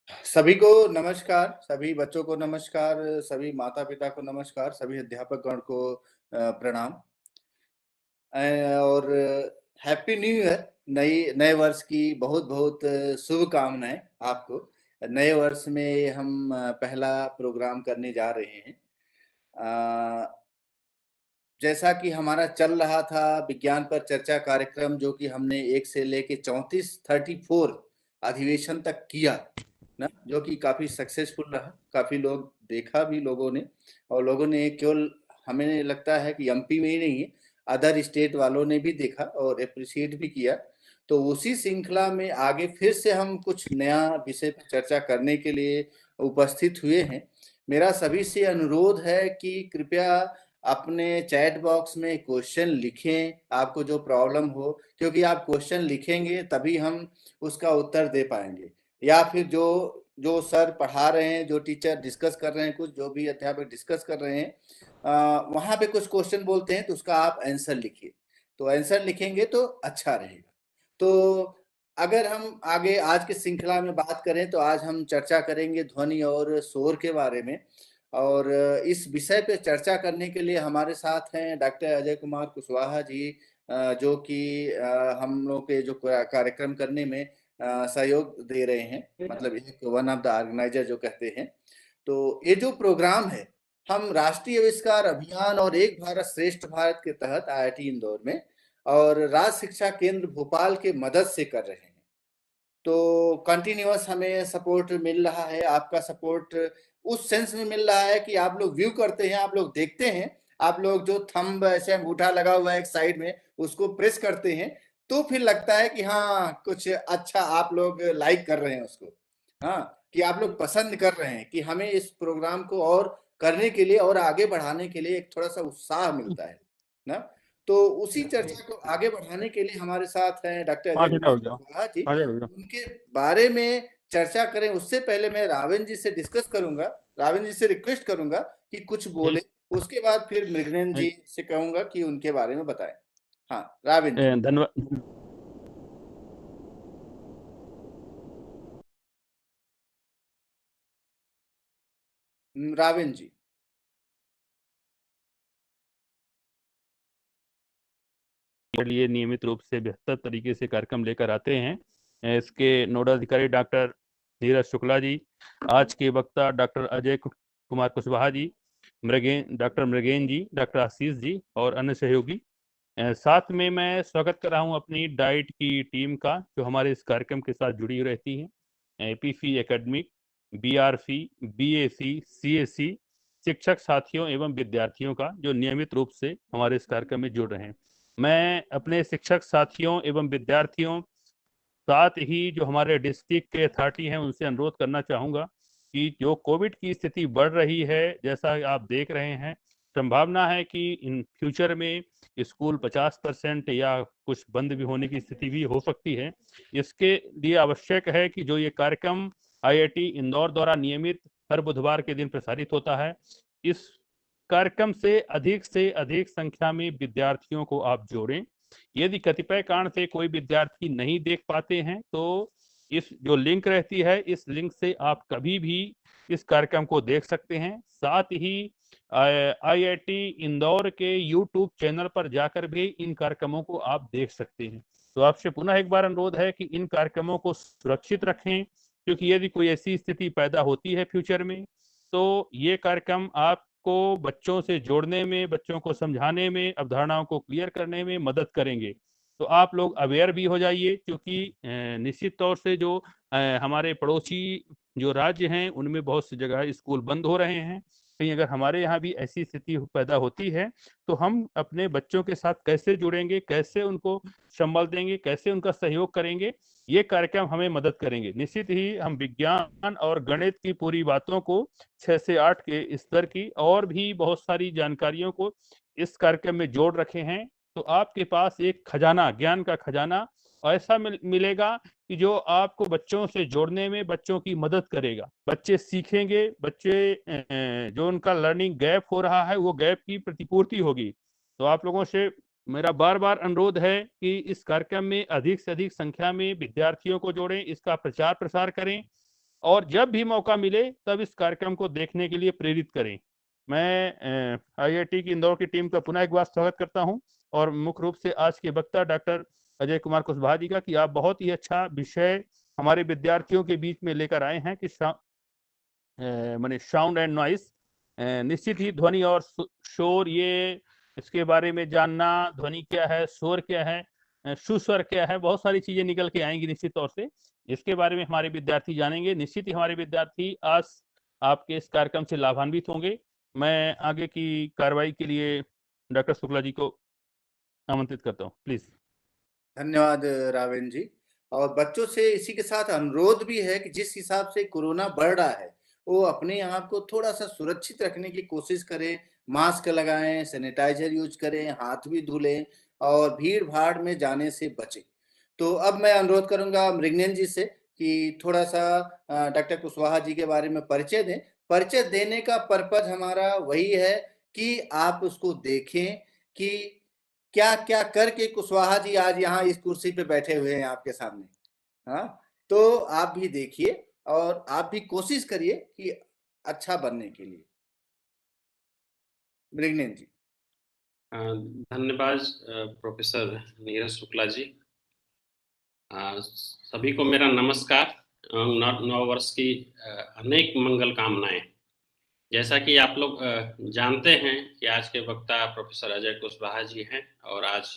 सभी को नमस्कार, सभी बच्चों को नमस्कार, सभी माता-पिता को नमस्कार, सभी अध्यापकगण को प्रणाम। और हैप्पी न्यू ईयर नए वर्ष की बहुत-बहुत शुभकामनाएँ आपको। नए वर्ष में हम पहला प्रोग्राम करने जा रहे हैं। अ, जैसा कि हमारा चल रहा था विज्ञान पर चर्चा कार्यक्रम जो कि हमने 1 से लेके 34 अधिवेशन तक किया, ना? जो कि काफ़ी सक्सेसफुल रहा, काफ़ी लोग देखा भी लोगों ने और लोगों ने केवल हमें लगता है कि एमपी में ही नहीं है, अदर स्टेट वालों ने भी देखा और एप्रिशिएट भी किया। तो उसी श्रृंखला में आगे फिर से हम कुछ नया विषय पे चर्चा करने के लिए उपस्थित हुए हैं। मेरा सभी से अनुरोध है कि कृपया अपने चैट बॉक्स में क्वेश्चन लिखें, आपको जो प्रॉब्लम हो, क्योंकि आप क्वेश्चन लिखेंगे तभी हम उसका उत्तर दे पाएँगे। या फिर जो सर पढ़ा रहे हैं, जो टीचर डिस्कस कर रहे हैं कुछ, जो भी अध्यापक डिस्कस कर रहे हैं वहाँ पे कुछ क्वेश्चन बोलते हैं तो उसका आप आंसर लिखिए। तो आंसर लिखेंगे तो अच्छा रहेगा। तो अगर हम आगे आज की श्रृंखला में बात करें तो आज हम चर्चा करेंगे ध्वनि और शोर के बारे में और इस विषय पे चर्चा करने के लिए हमारे साथ हैं डॉक्टर अजय कुमार कुशवाहा जी जो कि हम लोग के जो कार्यक्रम करने में सहयोग दे रहे हैं, मतलब एक वन ऑफ द ऑर्गेनाइजर जो कहते हैं। तो ये जो प्रोग्राम है, हम राष्ट्रीय आविष्कार अभियान और एक भारत श्रेष्ठ भारत के तहत आईआईटी इंदौर में और राज्य शिक्षा केंद्र भोपाल के मदद से कर रहे हैं। तो कंटिन्यूअस हमें सपोर्ट मिल रहा है, आपका सपोर्ट उस सेंस में मिल रहा है कि आप लोग व्यू करते हैं, आप लोग देखते हैं, आप लोग जो थंब ऐसे अंगूठा लगा हुआ है एक साइड में, उसको प्रेस करते हैं, तो फिर लगता है कि हाँ, कुछ अच्छा आप लोग लाइक कर रहे हैं उसको। हाँ, कि आप लोग पसंद कर रहे हैं कि हमें इस प्रोग्राम को और करने के लिए और आगे बढ़ाने के लिए एक थोड़ा-सा उत्साह मिलता है। ना? तो उसी चर्चा को आगे बढ़ाने के लिए हमारे साथ हैं डॉक्टर अजय 5 घंटा कुमार हो गया। कुशवाहा जी। आ जाएगा। उनके बारे में चर्चा करें उससे पहले मैं रावण जी से डिस्कस करूँगा, रावण जी से रिक्वेस्ट करूँगा कि कुछ बोले, उसके बाद फिर मृगनयन जी से कहूँगा कि उनके बारे में बताएँ। हाँ, रावण जी। धन्यवाद। रावण जी। के लिए नियमित रूप से बेहतर तरीके से कार्यक्रम लेकर आते हैं। इसके नोडल अधिकारी डॉक्टर नीरज शुक्ला जी, आज के वक्ता डॉक्टर अजय कुमार कुशवाहा जी, डॉक्टर मृगेन जी, डॉक्टर आशीष जी और अन्य सहयोगी। साथ में मैं स्वागत कर रहा हूं अपनी डाइट की टीम का, जो हमारे इस कार्यक्रम के साथ जुड़ी रहती है। APC academic, BRC, BAC, CAC शिक्षक साथियों एवं विद्यार्थियों का, जो नियमित रूप से हमारे इस कार्यक्रम में जुड़ रहे हैं। मैं अपने शिक्षक साथियों एवं विद्यार्थियों, साथ ही जो हमारे डिस्ट्रिक्ट के अथॉरिटी हैं, उनसे अनुरोध करना चाहूंगा कि जो कोविड की स्थिति बढ़ रही है, जैसा आप देख रहे हैं, संभावना है कि इन फ्यूचर में स्कूल 50% या कुछ बंद भी होने की स्थिति भी हो सकती है। इसके लिए आवश्यक है कि जो ये कार्यक्रम आईआईटी इंदौर द्वारा नियमित हर बुधवार के दिन प्रसारित होता है, इस कार्यक्रम से अधिक संख्या में विद्यार्थियों को आप जोड़ें। यदि कतिपय कारण से कोई विद्यार्थी नहीं देख पाते हैं तो इस जो लिंक रहती है, इस लिंक से आप कभी भी इस कार्यक्रम को देख सकते हैं। साथ ही आईआईटी इंदौर के यूट्यूब चैनल पर जाकर भी इन कार्यक्रमों को आप देख सकते हैं। तो आपसे पुनः एक बार अनुरोध है कि इन कार्यक्रमों को सुरक्षित रखें, क्योंकि यदि कोई ऐसी स्थिति पैदा होती है फ्यूचर में, तो ये कार्यक्रम आपको बच्चों से जोड़ने में, बच्चों को समझाने में, अवधारणाओं को क्लियर करने में मदद करेंगे। तो आप लोग अवेयर भी हो जाइए, क्योंकि निश्चित तौर से जो हमारे पड़ोसी जो राज्य हैं, उनमें बहुत सी जगह स्कूल बंद हो रहे हैं। कहीं अगर हमारे यहाँ भी ऐसी स्थिति पैदा होती है, तो हम अपने बच्चों के साथ कैसे जुड़ेंगे, कैसे उनको संबल देंगे, कैसे उनका सहयोग करेंगे, ये कार्यक्रम हमें मदद करेंगे। निश्चित ही हम विज्ञान और गणित की पूरी बातों को 6 से 8 के स्तर की और भी बहुत सारी जानकारियों को इस कार्यक्रम में जोड़ रखे हैं। तो आपके पास एक खजाना, ज्ञान का खजाना ऐसा मिलेगा कि जो आपको बच्चों से जोड़ने में बच्चों की मदद करेगा। बच्चे सीखेंगे, जो उनका लर्निंग गैप हो रहा है, वो गैप की प्रतिपूर्ति होगी। तो आप लोगों से मेरा बार बार अनुरोध है कि इस कार्यक्रम में अधिक से अधिक संख्या में विद्यार्थियों को जोड़ें, इसका प्रचार प्रसार करें। और जब भी मौका मिले तब इस कार्यक्रम को देखने के लिए प्रेरित करें। मैं IIT की इंदौर की टीम का पुनः एक बार स्वागत करता हूं और मुख्य रूप से आज के वक्ता डॉक्टर अजय कुमार कुशवाहा जी का, कि आप बहुत ही अच्छा विषय हमारे विद्यार्थियों के बीच में लेकर आए हैं कि माने साउंड एंड नॉइस। निश्चित ही ध्वनि और शोर, ये इसके बारे में जानना, ध्वनि क्या है, शोर क्या है, सुस्वर क्या है, बहुत सारी चीजें निकल के आएंगी निश्चित तौर से। इसके बारे में हमारे विद्यार्थी जानेंगे। निश्चित ही हमारे विद्यार्थी आज आपके इस कार्यक्रम से लाभान्वित होंगे। मैं आगे की कार्रवाई के लिए डॉक्टर शुक्ला जी को आमंत्रित करता हूँ, प्लीज। धन्यवाद रावेन जी। और बच्चों से इसी के साथ अनुरोध भी है कि जिस हिसाब से कोरोना बढ़ रहा है, वो अपने आप को थोड़ा सा सुरक्षित रखने की कोशिश करें। मास्क लगाएं, सैनिटाइजर यूज करें, हाथ भी धुलें और भीड़ भाड़ में जाने से बचें। तो अब मैं अनुरोध करूंगा मृगनयन जी से कि थोड़ा सा डॉक्टर कुशवाहा जी के बारे में परिचय दें। परिचय देने का पर्पज हमारा वही है कि आप उसको देखें कि क्या क्या करके कुशवाहा जी आज यहाँ इस कुर्सी पे बैठे हुए हैं आपके सामने। हाँ, तो आप भी देखिए और आप भी कोशिश करिए कि अच्छा बनने के लिए। मृगनयन जी। धन्यवाद प्रोफेसर नीरज शुक्ला जी। सभी को मेरा नमस्कार। नव वर्ष की अनेक मंगल कामनाएं। जैसा कि आप लोग जानते हैं कि आज के वक्ता प्रोफेसर अजय कुशवाहा जी हैं और आज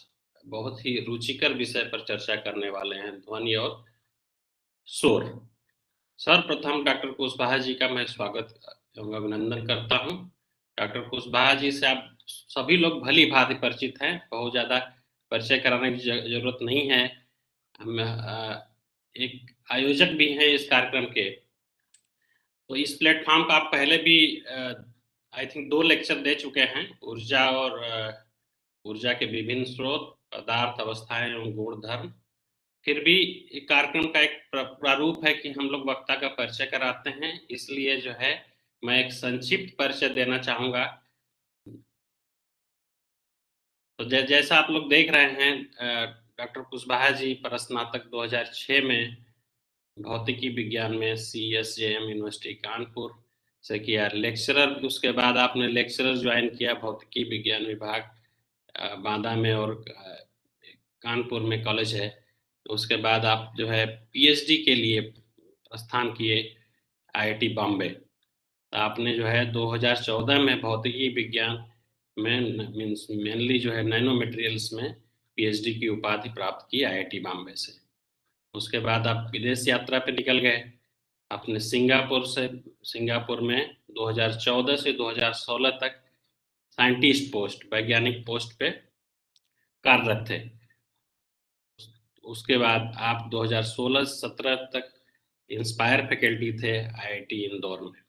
बहुत ही रुचिकर विषय पर चर्चा करने वाले हैं, ध्वनि और शोर। सर्वप्रथम डॉक्टर कुशवाहा जी का मैं स्वागत एवं अभिनंदन करता हूं। डॉक्टर कुशवाहा जी से आप सभी लोग भली भांति परिचित हैं, बहुत ज़्यादा परिचय कराने की जरूरत नहीं है। हम एक आयोजक भी हैं इस कार्यक्रम के। तो इस प्लेटफॉर्म का आप पहले भी आई थिंक 2 लेक्चर दे चुके हैं, ऊर्जा और ऊर्जा के विभिन्न स्रोत, पदार्थ, अवस्थाएं एवं गुण धर्म। फिर भी एक कार्यक्रम का एक प्रारूप है कि हम लोग वक्ता का परिचय कराते हैं, इसलिए जो है मैं एक संक्षिप्त परिचय देना चाहूंगा। तो जैसा आप लोग देख रहे हैं, डॉक्टर कुशवाहा जी स्नातक 2006 में भौतिकी विज्ञान में CSJM यूनिवर्सिटी कानपुर से किया लेक्चरर। उसके बाद आपने लेक्चरर ज्वाइन किया भौतिकी विज्ञान विभाग बांदा में, और कानपुर में कॉलेज है। उसके बाद आप जो है PhD के लिए प्रस्थान किए IIT बॉम्बे। तो आपने जो है 2014 में भौतिकी विज्ञान में मीन्स मेनली जो है नैनो मटेरियल्स में PhD की उपाधि प्राप्त की IIT बॉम्बे से। उसके बाद आप विदेश यात्रा पे निकल गए। आपने सिंगापुर में 2014 से 2016 तक साइंटिस्ट पोस्ट, वैज्ञानिक पोस्ट पे कार्यरत थे। उसके बाद आप 2016-17 तक इंस्पायर फैकल्टी थे IIT इंदौर में।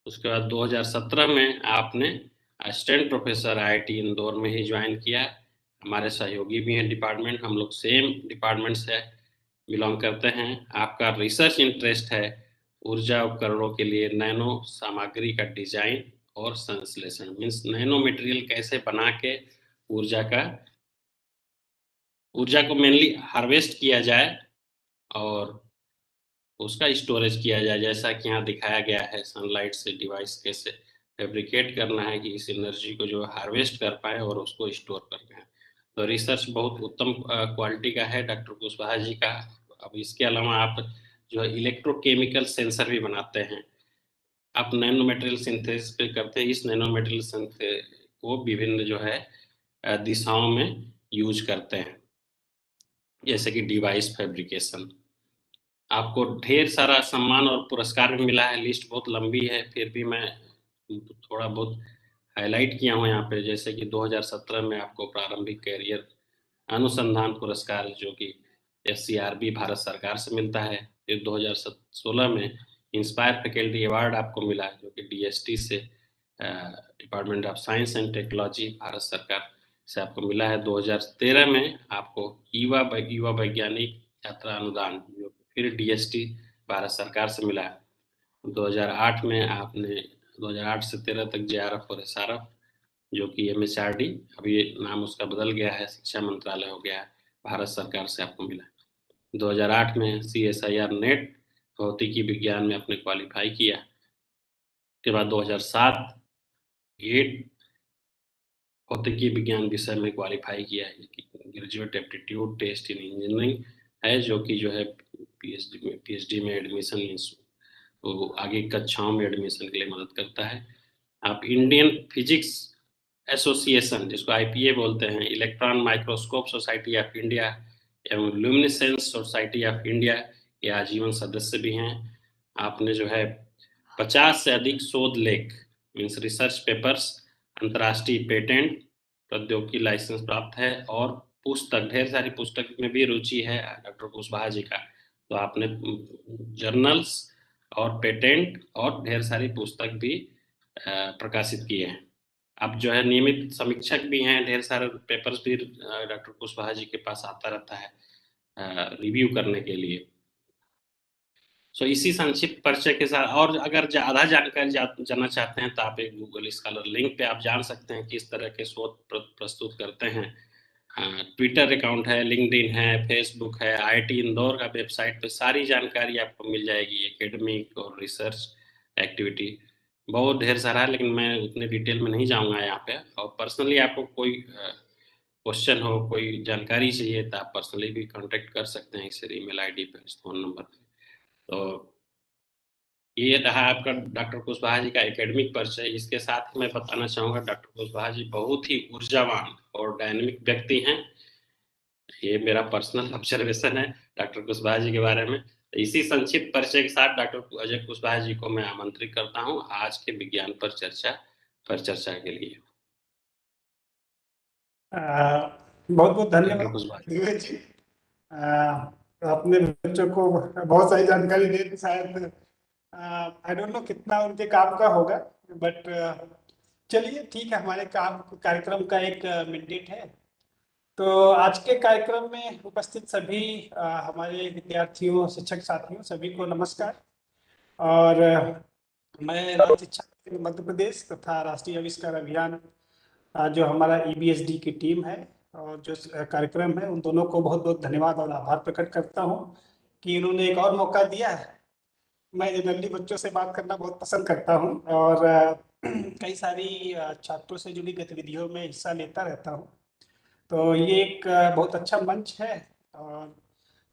उसके बाद 2017 में आपने असिस्टेंट प्रोफेसर IIT इंदौर में ही ज्वाइन किया। हमारे सहयोगी भी हैं डिपार्टमेंट, हम लोग सेम डिपार्टमेंट से बिलोंग करते हैं। आपका रिसर्च इंटरेस्ट है ऊर्जा उपकरणों के लिए नैनो सामग्री का डिजाइन और संश्लेषण, मीन्स नैनो मटेरियल कैसे बना के ऊर्जा को मेनली हार्वेस्ट किया जाए और उसका स्टोरेज किया जाए। जैसा कि यहाँ दिखाया गया है, सनलाइट से डिवाइस कैसे फैब्रिकेट करना है कि इस एनर्जी को जो हार्वेस्ट कर पाए और उसको स्टोर कर पाए। तो रिसर्च बहुत उत्तम क्वालिटी का है डॉक्टर कुशवाहा जी का। अब इसके अलावा आप जो है इलेक्ट्रोकेमिकल सेंसर भी बनाते हैं। आप नैनो मटेरियल सिंथेसिस पे करते हैं। इस नैनो मटेरियल सिंथेसिस को विभिन्न जो है दिशाओं में यूज करते हैं, जैसे कि डिवाइस फैब्रिकेशन। आपको ढेर सारा सम्मान और पुरस्कार भी मिला है, लिस्ट बहुत लंबी है, फिर भी मैं थोड़ा बहुत हाईलाइट किया हूँ यहाँ पे। जैसे कि 2017 में आपको प्रारंभिक कैरियर अनुसंधान पुरस्कार जो कि SCRB भारत सरकार से मिलता है। फिर 2016 में इंस्पायर फैकल्टी अवार्ड आपको मिला जो कि DST से, department of science and technology Bharat सरकार से आपको मिला है। 2013 में आपको युवा वैज्ञानिक यात्रा अनुदान जो फिर DST भारत सरकार से मिला है। 2008 में आपने 2008 से 13 तक JRF और SRF जो कि MHRD, अभी नाम उसका बदल गया है, शिक्षा मंत्रालय हो गया है, भारत सरकार से आपको मिला। 2008 में CSIR नेट भौतिकी विज्ञान में आपने क्वालिफाई किया। उसके बाद 2007-8 भौतिकी विज्ञान विषय में क्वालिफाई किया है। Graduate aptitude test in engineering है, जो कि जो है पीएचडी में एडमिशन, वो आगे कक्षाओं में एडमिशन के लिए मदद करता है। आप इंडियन फिजिक्स एसोसिएशन, जिसको आईपीए बोलते हैं, electron microscope society of India एवं ल्यूमिनेसेंस सोसाइटी ऑफ इंडिया के आजीवन सदस्य भी हैं। आपने जो है 50 से अधिक शोध लेख मीन्स रिसर्च पेपर्स, अंतर्राष्ट्रीय पेटेंट, प्रौद्योगिकी लाइसेंस प्राप्त है, और पुस्तक, ढेर सारी पुस्तक में भी रुचि है डॉक्टर कुशवाहा जी का। तो आपने जर्नल्स और पेटेंट और ढेर सारी पुस्तक भी प्रकाशित किए हैं। आप जो है नियमित समीक्षक भी हैं, ढेर सारे पेपर्स भी डॉक्टर कुशवाहा जी के पास आता रहता है रिव्यू करने के लिए। इसी संक्षिप्त परिचय के साथ, और अगर ज़्यादा जानकारी जानना चाहते हैं तो आप एक गूगल स्कॉलर लिंक पे आप जान सकते हैं किस तरह के शोध प्रस्तुत करते हैं। ट्विटर अकाउंट है, लिंक्डइन है, फेसबुक है, आईआईटी इंदौर का वेबसाइट पे सारी जानकारी आपको मिल जाएगी, एकेडमिक और रिसर्च एक्टिविटी बहुत ढेर सारा है, लेकिन मैं उतने डिटेल में नहीं जाऊंगा यहाँ पे। और पर्सनली आपको कोई क्वेश्चन हो, कोई जानकारी चाहिए तो आप पर्सनली भी कांटेक्ट कर सकते हैं इस ईमेल आईडी पे, इस फोन नंबर पे। तो ये रहा आपका डॉक्टर कुशवाहा जी का एकेडमिक परिचय। इसके साथ ही मैं बताना चाहूँगा डॉक्टर कुशवाहा जी बहुत ही ऊर्जावान और डायनेमिक व्यक्ति हैं। ये मेरा पर्सनल ऑब्जर्वेशन है डॉक्टर कुशवाहा जी के बारे में। इसी संक्षिप्त परिचय के साथ डॉक्टर अजय कुशवाहा जी को मैं आमंत्रित करता हूँ आज के विज्ञान पर चर्चा के लिए। बहुत बहुत धन्यवाद डॉक्टर कुशवाहा जी। आपने बच्चों को बहुत सारी जानकारी दे दी। शायद आई डोंट नो कितना उनके काम का होगा, बट चलिए ठीक है, हमारे कार्यक्रम का एक मैंडेट है। तो आज के कार्यक्रम में उपस्थित सभी हमारे विद्यार्थियों, शिक्षक साथियों, सभी को नमस्कार। और मैं राज्य शिक्षा मध्य प्रदेश तथा राष्ट्रीय आविष्कार अभियान जो हमारा EBSD की टीम है और जो कार्यक्रम है, उन दोनों को बहुत बहुत धन्यवाद और आभार प्रकट करता हूं कि इन्होंने एक और मौका दिया है। मैं जनरली बच्चों से बात करना बहुत पसंद करता हूं और कई सारी छात्रों से जुड़ी गतिविधियों में हिस्सा लेता रहता हूं। तो ये एक बहुत अच्छा मंच है और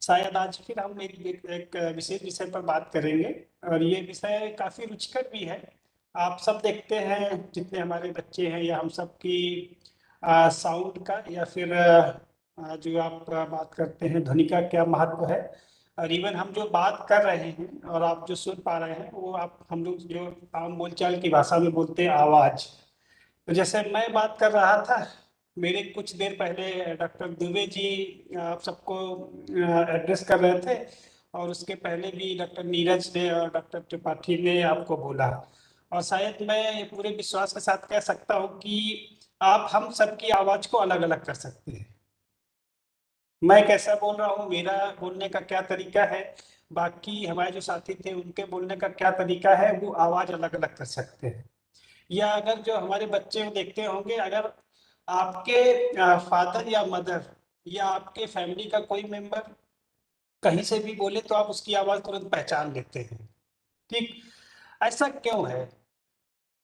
शायद आज फिर हम एक विशेष विषय पर बात करेंगे और ये विषय काफ़ी रुचिकर भी है। आप सब देखते हैं, जितने हमारे बच्चे हैं या हम सब की साउंड का या फिर जो आप बात करते हैं ध्वनि का क्या महत्व है। और इवन हम जो बात कर रहे हैं और आप जो सुन पा रहे हैं वो आप हम लोग जो आम बोलचाल की भाषा में बोलते हैं आवाज़। तो जैसे मैं बात कर रहा था, मेरे कुछ देर पहले डॉक्टर दुबे जी आप सबको एड्रेस कर रहे थे और उसके पहले भी डॉक्टर नीरज ने और डॉक्टर त्रिपाठी ने आपको बोला। और शायद मैं पूरे विश्वास के साथ कह सकता हूँ कि आप हम सबकी आवाज़ को अलग अलग कर सकते हैं। मैं कैसा बोल रहा हूँ, मेरा बोलने का क्या तरीका है, बाकी हमारे जो साथी थे उनके बोलने का क्या तरीका है, वो आवाज़ अलग अलग कर सकते हैं। या अगर जो हमारे बच्चे देखते होंगे, अगर आपके फादर या मदर या आपके फैमिली का कोई मेंबर कहीं से भी बोले तो आप उसकी आवाज़ तुरंत पहचान लेते हैं। ठीक, ऐसा क्यों है?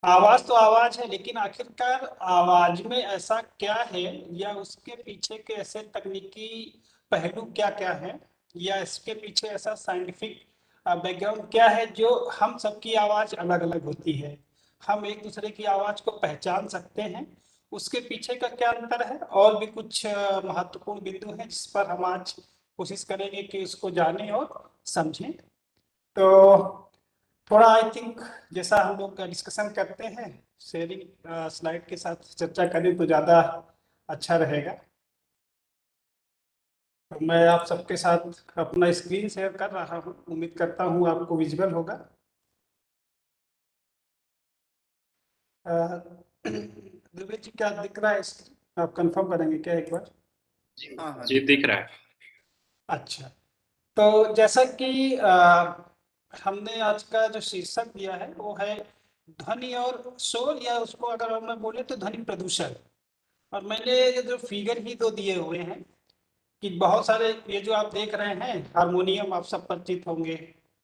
आवाज़ तो आवाज़ है, लेकिन आखिरकार आवाज़ में ऐसा क्या है या उसके पीछे के ऐसे तकनीकी पहलू क्या क्या है या इसके पीछे ऐसा साइंटिफिक बैकग्राउंड क्या है जो हम सबकी आवाज़ अलग अलग होती है, हम एक दूसरे की आवाज़ को पहचान सकते हैं, उसके पीछे का क्या अंतर है। और भी कुछ महत्वपूर्ण बिंदु हैं जिस पर हम आज कोशिश करेंगे कि उसको जानें और समझें। तो थोड़ा आई थिंक जैसा हम लोग डिस्कशन करते हैं, शेयरिंग स्लाइड के साथ चर्चा करें तो ज़्यादा अच्छा रहेगा। तो मैं आप सबके साथ अपना स्क्रीन शेयर कर रहा हूँ, उम्मीद करता हूँ आपको विजुअल होगा। दुबे जी क्या दिख रहा है स्क्रीन? आप कंफर्म करेंगे क्या एक बार? जी दिख रहा है। अच्छा, तो जैसा कि हमने आज का जो शीर्षक दिया है वो है ध्वनि और शोर, या उसको अगर हम बोले तो ध्वनि प्रदूषण। और मैंने ये जो फिगर ही दो दिए हुए हैं कि बहुत सारे ये जो आप देख रहे हैं हारमोनियम, आप सब परिचित होंगे,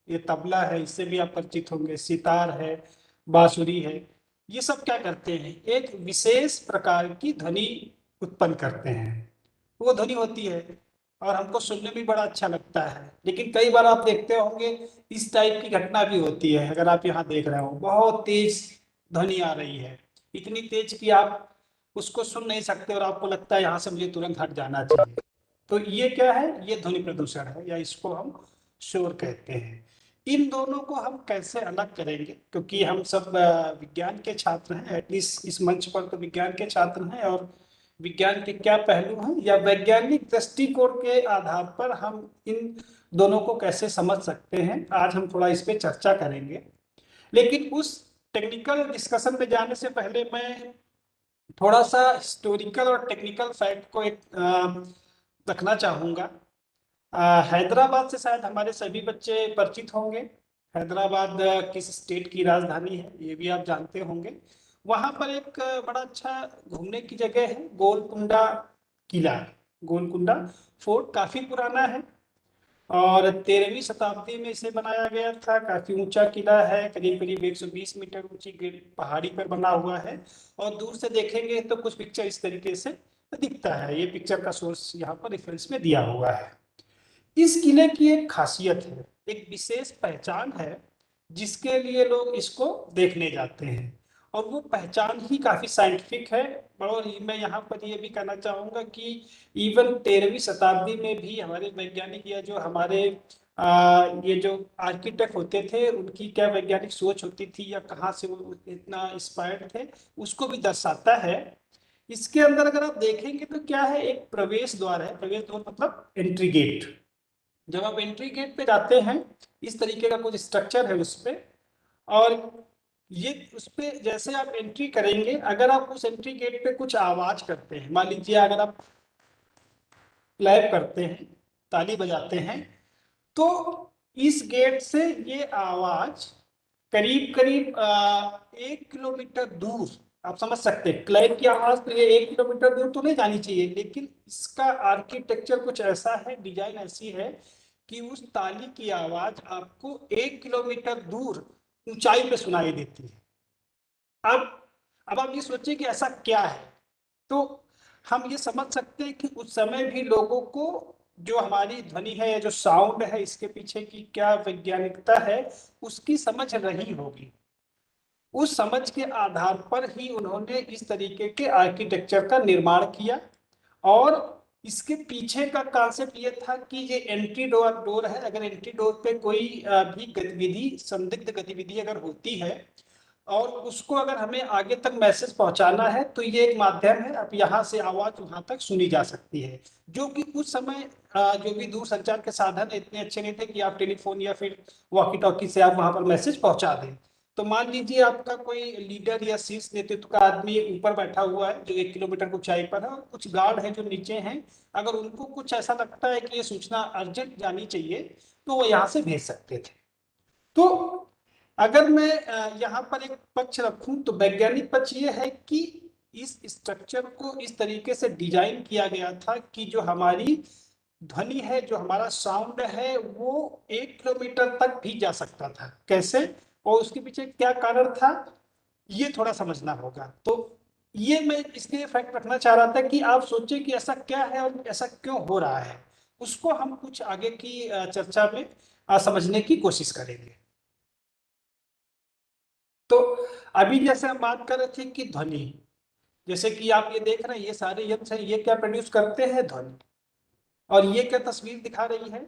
ये तबला है, इससे भी आप परिचित होंगे, सितार है, बांसुरी है। ये सब क्या करते हैं, एक विशेष प्रकार की ध्वनि उत्पन्न करते हैं। वो ध्वनि होती है और हमको सुनने में बड़ा अच्छा लगता है। लेकिन कई बार आप देखते होंगे इस टाइप की घटना भी होती है। अगर आप यहाँ देख रहे हो, बहुत तेज ध्वनि आ रही है, इतनी तेज कि आप उसको सुन नहीं सकते और आपको लगता है यहाँ से मुझे तुरंत हट जाना चाहिए। तो ये क्या है, ये ध्वनि प्रदूषण है, या इसको हम शोर कहते हैं। इन दोनों को हम कैसे अलग करेंगे, क्योंकि हम सब विज्ञान के छात्र हैं, एटलीस्ट इस मंच पर तो विज्ञान के छात्र हैं, और विज्ञान के क्या पहलू हैं या वैज्ञानिक दृष्टिकोण के आधार पर हम इन दोनों को कैसे समझ सकते हैं, आज हम थोड़ा इस पे चर्चा करेंगे। लेकिन उस टेक्निकल डिस्कशन में जाने से पहले मैं थोड़ा सा हिस्टोरिकल और टेक्निकल फैक्ट को एक रखना चाहूँगा। हैदराबाद से शायद हमारे सभी बच्चे परिचित होंगे। हैदराबाद किस स्टेट की राजधानी है ये भी आप जानते होंगे। वहाँ पर एक बड़ा अच्छा घूमने की जगह है, गोलकुंडा किला। गोलकुंडा फोर्ट काफी पुराना है और 13वीं शताब्दी में इसे बनाया गया था। काफी ऊंचा किला है, करीब करीब 120 मीटर ऊंची पहाड़ी पर बना हुआ है, और दूर से देखेंगे तो कुछ पिक्चर इस तरीके से दिखता है। ये पिक्चर का सोर्स यहाँ पर रेफरेंस में दिया हुआ है। इस किले की एक खासियत है, एक विशेष पहचान है, जिसके लिए लोग इसको देखने जाते हैं, और वो पहचान ही काफी साइंटिफिक है। और मैं यहाँ पर ये भी कहना चाहूंगा कि इवन 13वीं शताब्दी में भी हमारे वैज्ञानिक या जो हमारे ये जो आर्किटेक्ट होते थे, उनकी क्या वैज्ञानिक सोच होती थी या कहाँ से वो इतना इंस्पायर्ड थे, उसको भी दर्शाता है। इसके अंदर अगर आप देखेंगे तो क्या है, एक प्रवेश द्वार है। प्रवेश द्वार मतलब एंट्री गेट। जब आप एंट्री गेट पे जाते हैं, इस तरीके का कुछ स्ट्रक्चर है उस पे, और ये उस पे जैसे आप एंट्री करेंगे, अगर आप उस एंट्री गेट पे कुछ आवाज करते हैं, मान लीजिए अगर आप क्लैप करते हैं, ताली बजाते हैं, तो इस गेट से ये आवाज करीब करीब 1 किलोमीटर दूर, आप समझ सकते हैं, क्लैप की आवाज तो ये 1 किलोमीटर दूर तो नहीं जानी चाहिए, लेकिन इसका आर्किटेक्चर कुछ ऐसा है, डिजाइन ऐसी है कि उस ताली की आवाज आपको 1 किलोमीटर दूर ऊंचाई पे सुनाई देती है। अब आप ये सोचिए कि ऐसा क्या है, तो हम ये समझ सकते हैं कि उस समय भी लोगों को जो हमारी ध्वनि है या जो साउंड है, इसके पीछे की क्या वैज्ञानिकता है, उसकी समझ रही होगी। उस समझ के आधार पर ही उन्होंने इस तरीके के आर्किटेक्चर का निर्माण किया। और इसके पीछे का कॉन्सेप्ट ये था कि ये एंट्री डोर है। अगर एंट्री डोर पे कोई भी गतिविधि, संदिग्ध गतिविधि अगर होती है और उसको अगर हमें आगे तक मैसेज पहुंचाना है, तो ये एक माध्यम है। अब यहाँ से आवाज वहां तक सुनी जा सकती है, जो कि उस समय जो भी दूर संचार के साधन इतने अच्छे नहीं थे कि आप टेलीफोन या फिर वॉकी टॉकी से आप वहां पर मैसेज पहुंचा दें। तो मान लीजिए आपका कोई लीडर या शीर्ष नेतृत्व का आदमी ऊपर बैठा हुआ है जो 1 किलोमीटर की ऊंचाई पर है, और कुछ गार्ड है जो नीचे हैं। अगर उनको कुछ ऐसा लगता है कि ये सूचना अर्जेंट जानी चाहिए, तो वो यहाँ से भेज सकते थे। तो अगर मैं यहाँ पर एक पक्ष रखूं, तो वैज्ञानिक पक्ष ये है कि इस स्ट्रक्चर को इस तरीके से डिजाइन किया गया था कि जो हमारी ध्वनि है, जो हमारा साउंड है, वो 1 किलोमीटर तक भी जा सकता था। कैसे और उसके पीछे क्या कारण था, ये थोड़ा समझना होगा। तो ये मैं इसलिए फैक्ट रखना चाह रहा था कि आप सोचें कि ऐसा क्या है और ऐसा क्यों हो रहा है, उसको हम कुछ आगे की चर्चा में समझने की कोशिश करेंगे। तो अभी जैसे हम बात कर रहे थे कि ध्वनि, जैसे कि आप ये देख रहे हैं, ये सारे यंत्र हैं, ये क्या प्रोड्यूस करते हैं, ध्वनि। और ये क्या तस्वीर दिखा रही है,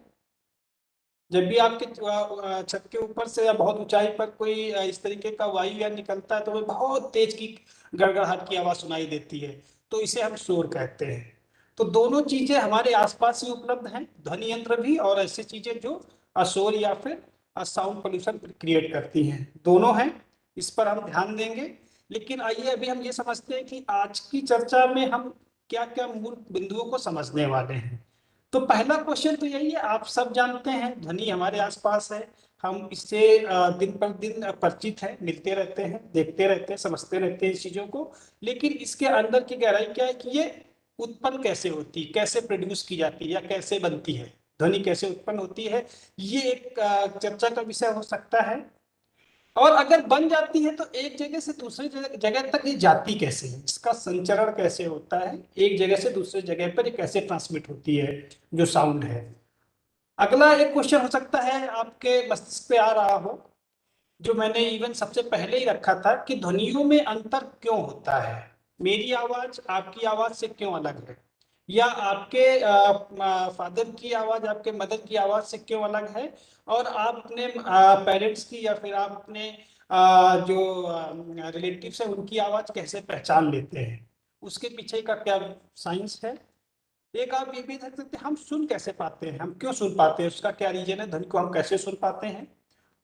जब भी आपके छत के ऊपर से या बहुत ऊंचाई पर कोई इस तरीके का वायुयान निकलता है, तो वो बहुत तेज की गड़गड़ाहट की आवाज सुनाई देती है, तो इसे हम शोर कहते हैं। तो दोनों चीजें हमारे आसपास ही उपलब्ध हैं, ध्वनि यंत्र भी और ऐसी चीजें जो शोर या फिर साउंड पोल्यूशन क्रिएट करती हैं, दोनों हैं। इस पर हम ध्यान देंगे। लेकिन आइए अभी हम ये समझते हैं कि आज की चर्चा में हम क्या क्या मूल बिंदुओं को समझने वाले हैं। तो पहला क्वेश्चन तो यही है, आप सब जानते हैं ध्वनि हमारे आसपास है, हम इससे दिन पर दिन परिचित हैं, मिलते रहते हैं, देखते रहते हैं, समझते रहते हैं इस चीजों को। लेकिन इसके अंदर की गहराई क्या है कि ये उत्पन्न कैसे होती है, कैसे प्रोड्यूस की जाती है या कैसे बनती है। ध्वनि कैसे उत्पन्न होती है, ये एक चर्चा का विषय हो सकता है। और अगर बन जाती है तो एक जगह से दूसरी जगह तक ये जाती कैसे है, इसका संचरण कैसे होता है, एक जगह से दूसरी जगह पर ये कैसे ट्रांसमिट होती है जो साउंड है। अगला एक क्वेश्चन हो सकता है आपके मस्तिष्क पे आ रहा हो, जो मैंने इवन सबसे पहले ही रखा था, कि ध्वनियों में अंतर क्यों होता है, मेरी आवाज आपकी आवाज से क्यों अलग है, या आपके फादर की आवाज आपके मदर की आवाज से क्यों अलग है, और आप अपने पेरेंट्स की या फिर आप अपने जो रिलेटिव्स है उनकी आवाज कैसे पहचान लेते हैं, उसके पीछे का क्या साइंस है। एक आप ये भी देख सकते हैं, हम सुन कैसे पाते हैं, हम क्यों सुन पाते हैं, उसका क्या रीजन है, ध्वनि को हम कैसे सुन पाते हैं।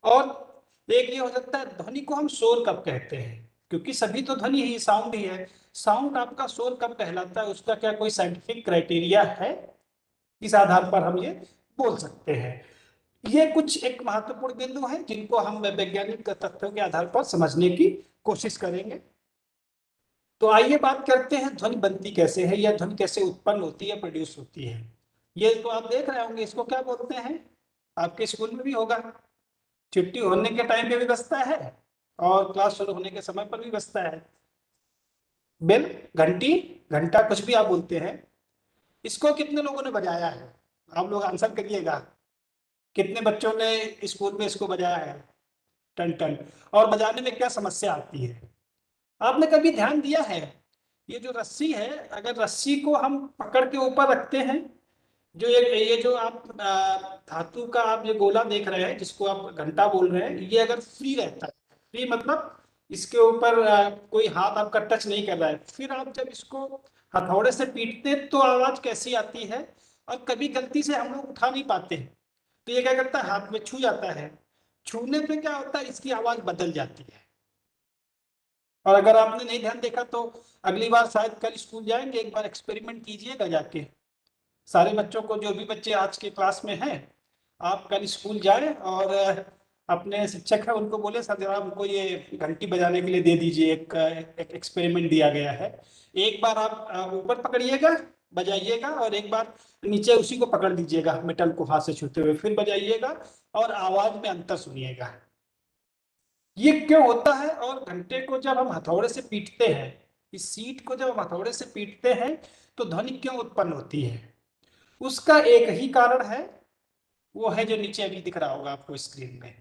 और एक ये हो सकता है, ध्वनि को हम शोर कब कहते हैं, क्योंकि सभी तो ध्वनि ही साउंड ही है, साउंड आपका शोर कब कहलाता है, उसका क्या कोई साइंटिफिक क्राइटेरिया है, इस आधार पर हम ये बोल सकते हैं। ये कुछ एक महत्वपूर्ण बिंदु है जिनको हम वैज्ञानिक तथ्यों के आधार पर समझने की कोशिश करेंगे। तो आइए बात करते हैं ध्वनि बनती कैसे है, या ध्वनि कैसे उत्पन्न होती है, प्रोड्यूस होती है। ये तो आप देख रहे होंगे, इसको क्या बोलते हैं, आपके स्कूल में भी होगा, छुट्टी होने के टाइम पे भी बजता है और क्लास शुरू होने के समय पर भी बजता है। बेल, घंटी, घंटा, कुछ भी आप बोलते हैं। इसको कितने लोगों ने बजाया है, आप लोग आंसर करिएगा। कितने बच्चों ने स्कूल में इसको बजाया है, टन टन। और बजाने में क्या समस्या आती है, आपने कभी ध्यान दिया है, ये जो रस्सी है, अगर रस्सी को हम पकड़ के ऊपर रखते हैं, जो ये जो आप धातु का आप ये गोला देख रहे हैं जिसको आप घंटा बोल रहे हैं, ये अगर फ्री रहता है, फ्री मतलब इसके ऊपर कोई हाथ आपका टच नहीं कर रहा है, फिर आप जब इसको हथौड़े से पीटते हैं तो आवाज कैसी आती है, और कभी गलती से हम लोग उठा नहीं पाते हैं तो ये क्या करता है, हाथ में छू जाता है, छूने पे क्या होता है, इसकी आवाज बदल जाती है। और अगर आपने नहीं ध्यान देखा तो अगली बार शायद कल स्कूल जाएंगे, एक बार एक्सपेरिमेंट कीजिएगा जाके, सारे बच्चों को, जो भी बच्चे आज के क्लास में हैं, आप कल स्कूल जाए और अपने शिक्षक है उनको बोले सर जरा हमको ये घंटी बजाने के लिए दे दीजिए, एक एक्सपेरिमेंट दिया गया है, एक बार आप ऊपर पकड़िएगा बजाइएगा, और एक बार नीचे उसी को पकड़ लीजिएगा मेटल को हाथ से छूते हुए, फिर बजाइएगा और आवाज में अंतर सुनिएगा। ये क्यों होता है, और घंटे को जब हम हथौड़े से पीटते हैं, इस सीट को जब हम हथौड़े से पीटते हैं तो ध्वनि क्यों उत्पन्न होती है, उसका एक ही कारण है, वो है जो नीचे अभी दिख रहा होगा आपको स्क्रीन में,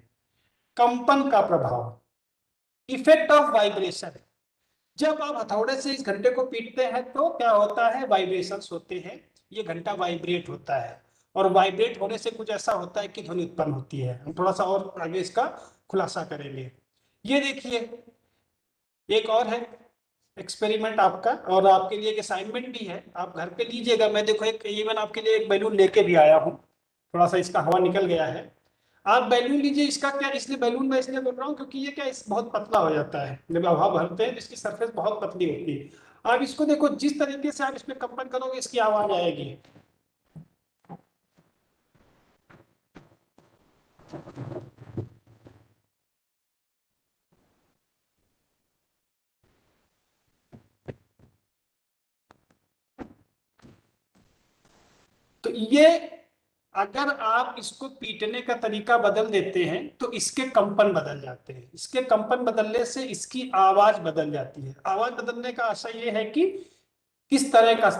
कंपन का प्रभाव, इफेक्ट ऑफ वाइब्रेशन। जब आप हथौड़े से इस घंटे को पीटते हैं तो क्या होता है, वाइब्रेशंस होते हैं, ये घंटा वाइब्रेट होता है, और वाइब्रेट होने से कुछ ऐसा होता है कि ध्वनि उत्पन्न होती है। हम थोड़ा सा और आगे इसका खुलासा करेंगे। ये देखिए एक और है एक्सपेरिमेंट आपका, और आपके लिए एक असाइनमेंट भी है, आप घर पे लीजिएगा। मैं देखो एक इवन आपके लिए एक बैलून लेके भी आया हूँ, थोड़ा सा इसका हवा निकल गया है, आप बैलून लीजिए। इसका क्या, इसलिए बैलून मैं इसलिए बोल रहा हूँ क्योंकि ये क्या बहुत पतला हो जाता है, जब हवा भरते हैं तो इसकी सरफेस बहुत पतली होती है। आप इसको देखो, जिस तरीके से आप इसमें कंपन करोगे इसकी आवाज आएगी। तो ये अगर आप इसको पीटने का तरीका बदल देते हैं तो इसके कंपन बदल जाते हैं, इसके कंपन बदलने से इसकी आवाज बदल जाती है। आवाज बदलने का आशय ये है कि किस तरह का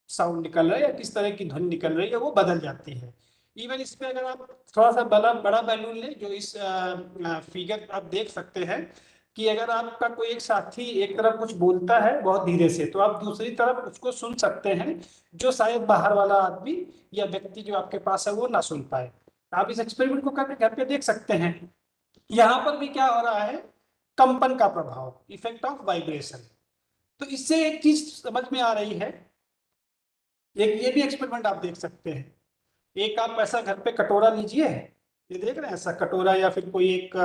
साउंड निकल रहा है या किस तरह की ध्वनि निकल रही है वो बदल जाती है। इवन इस पे अगर आप थोड़ा सा बड़ा बैलून लें, जो इस फिगर आप देख सकते हैं कि अगर आपका कोई एक साथी एक तरफ कुछ बोलता है बहुत धीरे से, तो आप दूसरी तरफ उसको सुन सकते हैं, जो शायद बाहर वाला आदमी या व्यक्ति जो आपके पास है वो ना सुन पाए। आप इस एक्सपेरिमेंट को करके घर पे देख सकते हैं। यहाँ पर भी क्या हो रहा है, कंपन का प्रभाव, इफेक्ट ऑफ वाइब्रेशन। तो इससे एक चीज समझ में आ रही है, एक ये भी एक्सपेरिमेंट आप देख सकते हैं। एक आप ऐसा घर पे कटोरा लीजिए, ये देख रहे हैं ऐसा कटोरा, या फिर कोई एक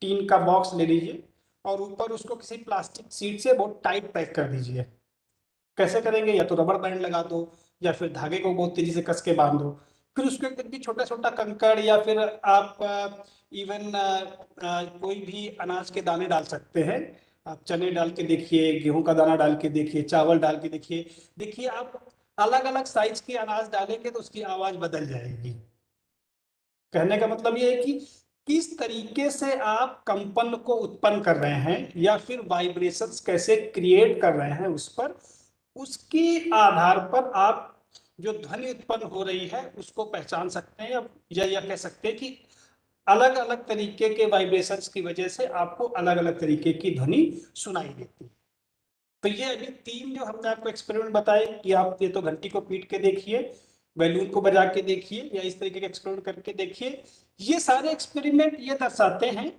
टीन का बॉक्स ले लीजिए और ऊपर उसको किसी प्लास्टिक शीट से बहुत टाइट पैक कर दीजिए। कैसे करेंगे, या तो रबर बैंड लगा दो या फिर धागे को बहुत तेजी से कस के बांध दो, फिर उसके अंदर भी छोटा छोटा कंकड़ या फिर आप इवन कोई भी अनाज के दाने डाल सकते हैं। आप चने डाल के देखिए, गेहूं का दाना डाल के देखिए, चावल डाल के देखिए। देखिए आप अलग अलग साइज के अनाज डालेंगे तो उसकी आवाज बदल जाएगी। कहने का मतलब ये है कि किस तरीके से आप कंपन को उत्पन्न कर रहे हैं या फिर वाइब्रेशंस कैसे क्रिएट कर रहे हैं, उस पर, उसके आधार पर आप जो ध्वनि उत्पन्न हो रही है उसको पहचान सकते हैं, या कह सकते हैं कि अलग अलग तरीके के वाइब्रेशंस की वजह से आपको अलग अलग तरीके की ध्वनि सुनाई देती है। तो ये अभी 3 जो हमने आपको एक्सपेरिमेंट बताए कि आप ये तो घंटी को पीट के देखिए, बैलून को बजा के देखिए, या इस तरीके के एक्सपेरिमेंट करके देखिए। ये सारे एक्सपेरिमेंट ये दर्शाते हैं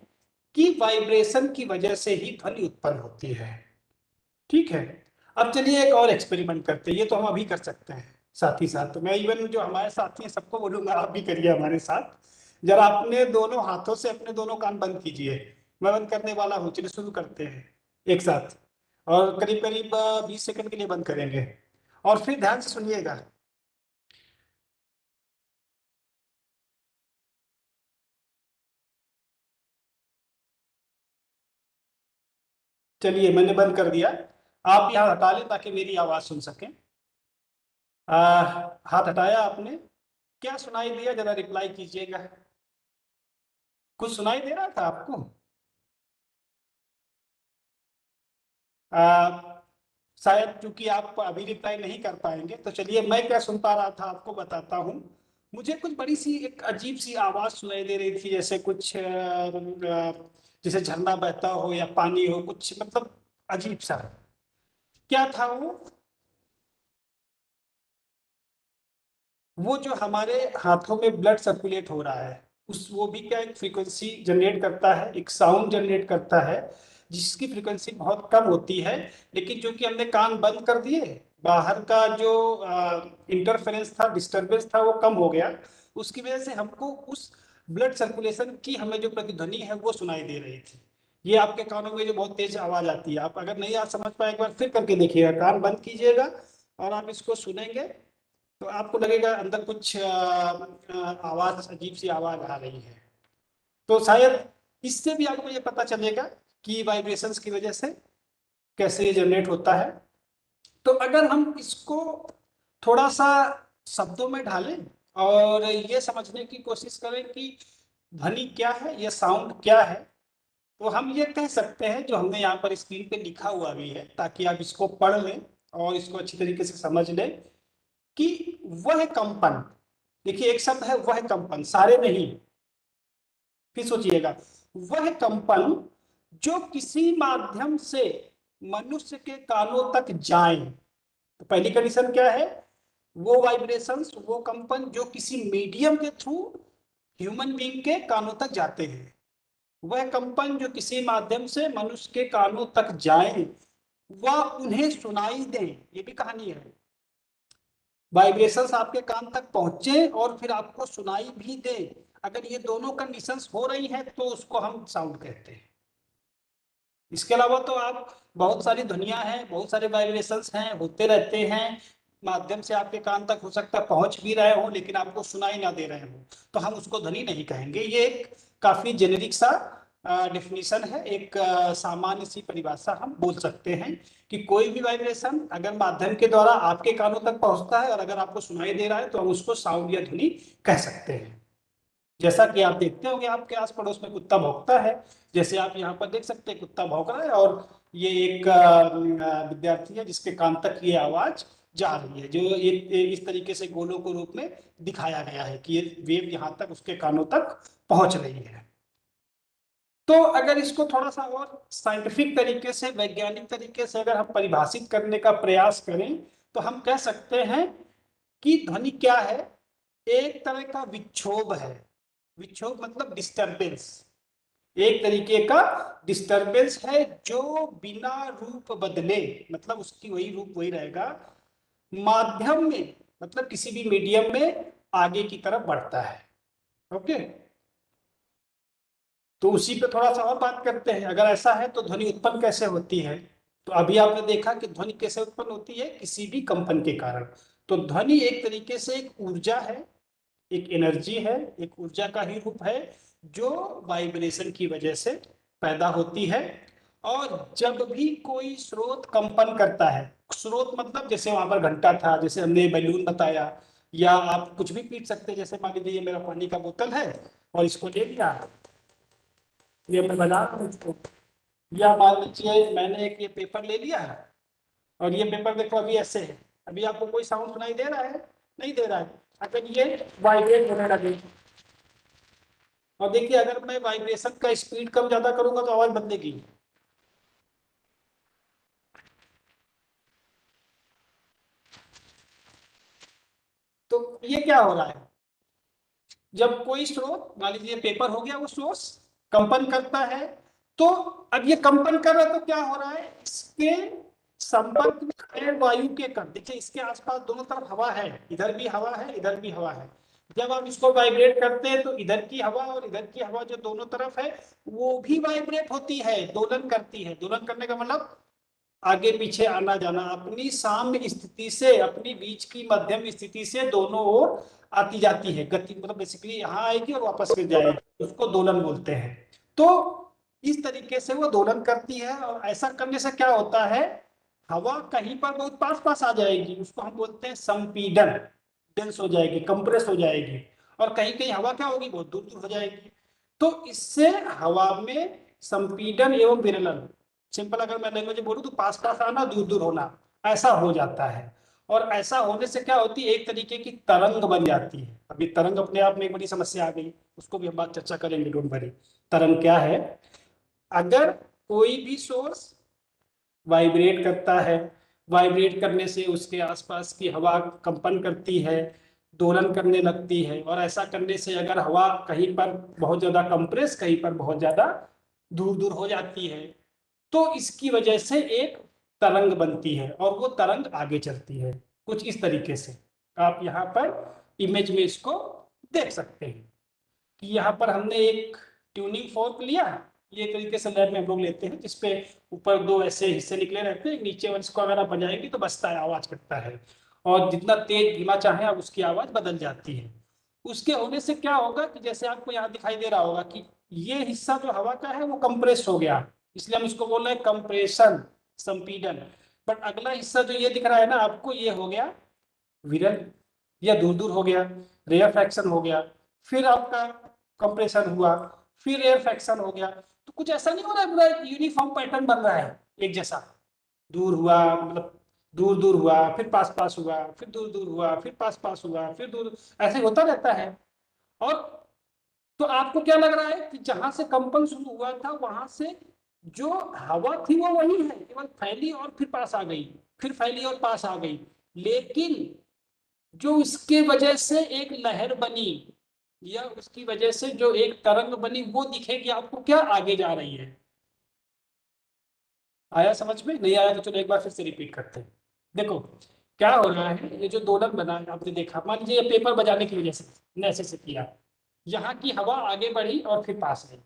कि वाइब्रेशन की वजह से ही ध्वनि उत्पन्न होती है। ठीक है, अब चलिए एक और एक्सपेरिमेंट करते हैं। ये तो हम अभी कर सकते हैं साथ ही साथ। तो मैं इवन जो हमारे साथी हैं सबको बोलूंगा आप भी करिए हमारे साथ। जरा अपने दोनों हाथों से अपने दोनों कान बंद कीजिए। मैं बंद करने वाला हूँ, चलिए शुरू करते हैं एक साथ। और करीब करीब 20 सेकंड के लिए बंद करेंगे और फिर ध्यान से सुनिएगा। चलिए मैंने बंद कर दिया। आप यहाँ हटा लें ताकि मेरी आवाज सुन सकें। हाथ हटाया आपने, क्या सुनाई दिया जरा रिप्लाई कीजिएगा। कुछ सुनाई दे रहा था आपको? शायद क्योंकि आप अभी रिप्लाई नहीं कर पाएंगे, तो चलिए मैं क्या सुन पा रहा था आपको बताता हूँ। मुझे कुछ बड़ी सी एक अजीब सी आवाज सुनाई दे रही थी, जैसे कुछ जैसे झरना बहता हो या पानी हो, कुछ मतलब अजीब सा। क्या था वो जो हमारे हाथों में ब्लड सर्कुलेट हो रहा है, उस वो भी क्या एक फ्रीक्वेंसी जनरेट करता है, एक साउंड जनरेट करता है जिसकी फ्रीक्वेंसी बहुत कम होती है। लेकिन जो कि हमने कान बंद कर दिए, बाहर का जो इंटरफेरेंस था, डिस्टरबेंस था, वो कम हो गया। उसकी वजह से हमको उस ब्लड सर्कुलेशन की हमें जो प्रतिध्वनि है वो सुनाई दे रही थी। ये आपके कानों में जो बहुत तेज आवाज आती है, आप अगर नहीं आज समझ पाए एक बार फिर करके देखिएगा, कान बंद कीजिएगा और आप इसको सुनेंगे तो आपको लगेगा अंदर कुछ आवाज, अजीब सी आवाज आ रही है। तो शायद इससे भी आपको ये पता चलेगा कि वाइब्रेशंस की वजह से कैसे ये जनरेट होता है। तो अगर हम इसको थोड़ा सा शब्दों में ढालें और ये समझने की कोशिश करें कि ध्वनि क्या है, ये साउंड क्या है, तो हम ये कह सकते हैं, जो हमने यहाँ पर स्क्रीन पे लिखा हुआ भी है ताकि आप इसको पढ़ लें और इसको अच्छी तरीके से समझ लें, कि वह कंपन, देखिए एक शब्द है वह कंपन, सारे नहीं, फिर सोचिएगा, वह कंपन जो किसी माध्यम से मनुष्य के कानों तक जाए। तो पहली कंडीशन क्या है? वो वाइब्रेशंस, वो कंपन जो किसी मीडियम के थ्रू ह्यूमन बीइंग के कानों तक जाते हैं। वह कंपन जो किसी माध्यम से मनुष्य के कानों तक जाए, वह उन्हें सुनाई दे। ये भी कहानी है, वाइब्रेशंस आपके कान तक पहुंचे और फिर आपको सुनाई भी दे। अगर ये दोनों कंडीशंस हो रही हैं तो उसको हम साउंड कहते हैं। इसके अलावा तो आप बहुत सारी ध्वनियां हैं, बहुत सारे वाइब्रेशंस हैं, होते रहते हैं, माध्यम से आपके कान तक हो सकता है पहुंच भी रहे हो लेकिन आपको सुनाई ना दे रहे हो, तो हम उसको ध्वनि नहीं कहेंगे। ये एक काफी जेनेरिक सा डेफिनेशन है, एक सामान्य सी परिभाषा हम बोल सकते हैं कि कोई भी वाइब्रेशन अगर माध्यम के द्वारा आपके कानों तक पहुंचता है और अगर आपको सुनाई दे रहा है तो हम उसको साउंड या ध्वनि कह सकते हैं। जैसा कि आप देखते होंगे आपके आस पड़ोस में कुत्ता भौंकता है, जैसे आप यहाँ पर देख सकते हैं कुत्ता भौंक रहा है और ये एक विद्यार्थी है जिसके कान तक ये आवाज जा रही है, जो ये इस तरीके से गोलों के रूप में दिखाया गया है कि ये वेव यहाँ तक उसके कानों तक पहुंच रही है। तो अगर इसको थोड़ा सा और साइंटिफिक तरीके से, वैज्ञानिक तरीके से अगर हम परिभाषित करने का प्रयास करें तो हम कह सकते हैं कि ध्वनि क्या है? एक तरह का विक्षोभ है। विक्षोभ मतलब डिस्टरबेंस, एक तरीके का डिस्टरबेंस है जो बिना रूप बदले, मतलब उसकी वही रूप वही रहेगा, माध्यम में, मतलब किसी भी मीडियम में आगे की तरफ बढ़ता है। ओके, तो उसी पे थोड़ा सा और बात करते हैं। अगर ऐसा है तो ध्वनि उत्पन्न कैसे होती है? तो अभी आपने देखा कि ध्वनि कैसे उत्पन्न होती है, किसी भी कंपन के कारण। तो ध्वनि एक तरीके से एक ऊर्जा है, एक एनर्जी है, एक ऊर्जा का ही रूप है जो वाइब्रेशन की वजह से पैदा होती है। और जब भी कोई स्रोत कंपन करता है, स्रोत मतलब जैसे वहां पर घंटा था, जैसे हमने बैलून बताया, या आप कुछ भी पीट सकते हैं। जैसे मान लीजिए ये मेरा पानी का बोतल है और इसको ले लिया, ये मैं बना रहा हूं इसको, या मान लीजिए मैंने एक ये पेपर ले लिया है और ये पेपर देखो अभी ऐसे है, अभी आपको कोई साउंड सुनाई दे रहा है? नहीं दे रहा है। अगर ये वाइब्रेट होने लगे, और देखिए अगर मैं वाइब्रेशन का स्पीड कम ज्यादा करूंगा तो आवाज बदलेगी। तो ये क्या हो रहा है, जब कोई स्रोत, मान लीजिए पेपर हो गया, वो सोर्स कंपन करता है, तो अब ये कंपन कर रहा है तो क्या हो रहा है, इसके संपर्क में आए वायु के कण, देखिए इसके आसपास दोनों तरफ हवा है, इधर भी हवा है, इधर भी हवा है। जब आप इसको वाइब्रेट करते हैं तो इधर की हवा और इधर की हवा जो दोनों तरफ है वो भी वाइब्रेट होती है, दोलन करती है। दोलन करने का मतलब आगे पीछे आना जाना, अपनी साम्य स्थिति से, अपनी बीच की मध्यम स्थिति से दोनों ओर आती जाती है। गति मतलब बेसिकली यहाँ आएगी और वापस फिर जाएगी, उसको दोलन बोलते हैं। तो इस तरीके से वो दोलन करती है, और ऐसा करने से क्या होता है, हवा कहीं पर बहुत पास पास आ जाएगी, उसको हम बोलते हैं संपीडन, डेंस हो जाएगी, कंप्रेस हो जाएगी, और कहीं कहीं हवा क्या होगी, बहुत दूर दूर हो जाएगी। तो इससे हवा में संपीडन एवं विरलन, सिंपल अगर मैं लैंग्वेज बोलूं तो पास पास आना, दूर दूर होना, ऐसा हो जाता है। और ऐसा होने से क्या होती है, एक तरीके की तरंग बन जाती है। अभी तरंग अपने आप में एक बड़ी समस्या आ गई, उसको भी हम बात चर्चा करेंगे, डोंट वरी। तरंग क्या है, अगर कोई भी सोर्स वाइब्रेट करता है, वाइब्रेट करने से उसके आसपास की हवा कंपन करती है, दोलन करने लगती है, और ऐसा करने से अगर हवा कहीं पर बहुत ज्यादा कंप्रेस, कहीं पर बहुत ज्यादा दूर दूर हो जाती है, तो इसकी वजह से एक तरंग बनती है, और वो तरंग आगे चलती है कुछ इस तरीके से। आप यहाँ पर इमेज में इसको देख सकते हैं कि यहाँ पर हमने एक ट्यूनिंग फोर्क लिया, ये तरीके से लैब में हम लोग लेते हैं, जिसपे ऊपर दो ऐसे हिस्से निकले रहते हैं, नीचे वाले इसको अगर आप बजाएंगे तो बजता है, आवाज करता है, और जितना तेज धीमा चाहे आप उसकी आवाज बदल जाती है। उसके होने से क्या होगा कि जैसे आपको यहाँ दिखाई दे रहा होगा कि ये हिस्सा जो हवा का है वो कंप्रेस हो गया, इसलिए हम इसको बोल रहे हैं कंप्रेशन, संपीडन। बट अगला हिस्सा जो ये दिख रहा है ना आपको, ये हो गया विरल, या दूर दूर हो गया, रेयरफैक्शन हो गया, फिर आपका कंप्रेशन हुआ, फिर रेयरफैक्शन हो गया। तो कुछ ऐसा नहीं हो रहा है, पूरा यूनिफॉर्म पैटर्न बन रहा है एक जैसा, दूर हुआ मतलब दूर दूर हुआ, फिर पास पास हुआ, फिर दूर दूर हुआ, फिर पास पास हुआ, फिर दूर, ऐसे होता रहता है। और तो आपको क्या लग रहा है कि जहां से कंपन शुरू हुआ था वहां से जो हवा थी वो वही है, केवल फैली और फिर पास आ गई, फिर फैली और पास आ गई। लेकिन जो इसके वजह से एक लहर बनी, या उसकी वजह से जो एक तरंग बनी, वो दिखेगी आपको क्या, आगे जा रही है। आया समझ में? नहीं आया तो चलो एक बार फिर से रिपीट करते हैं। देखो क्या हो रहा है, ये जो दोलन बना है आपने देखा, मान लीजिए ये पेपर बजाने की वजह से ने ऐसे से किया, यहाँ की हवा आगे बढ़ी और फिर पास आई,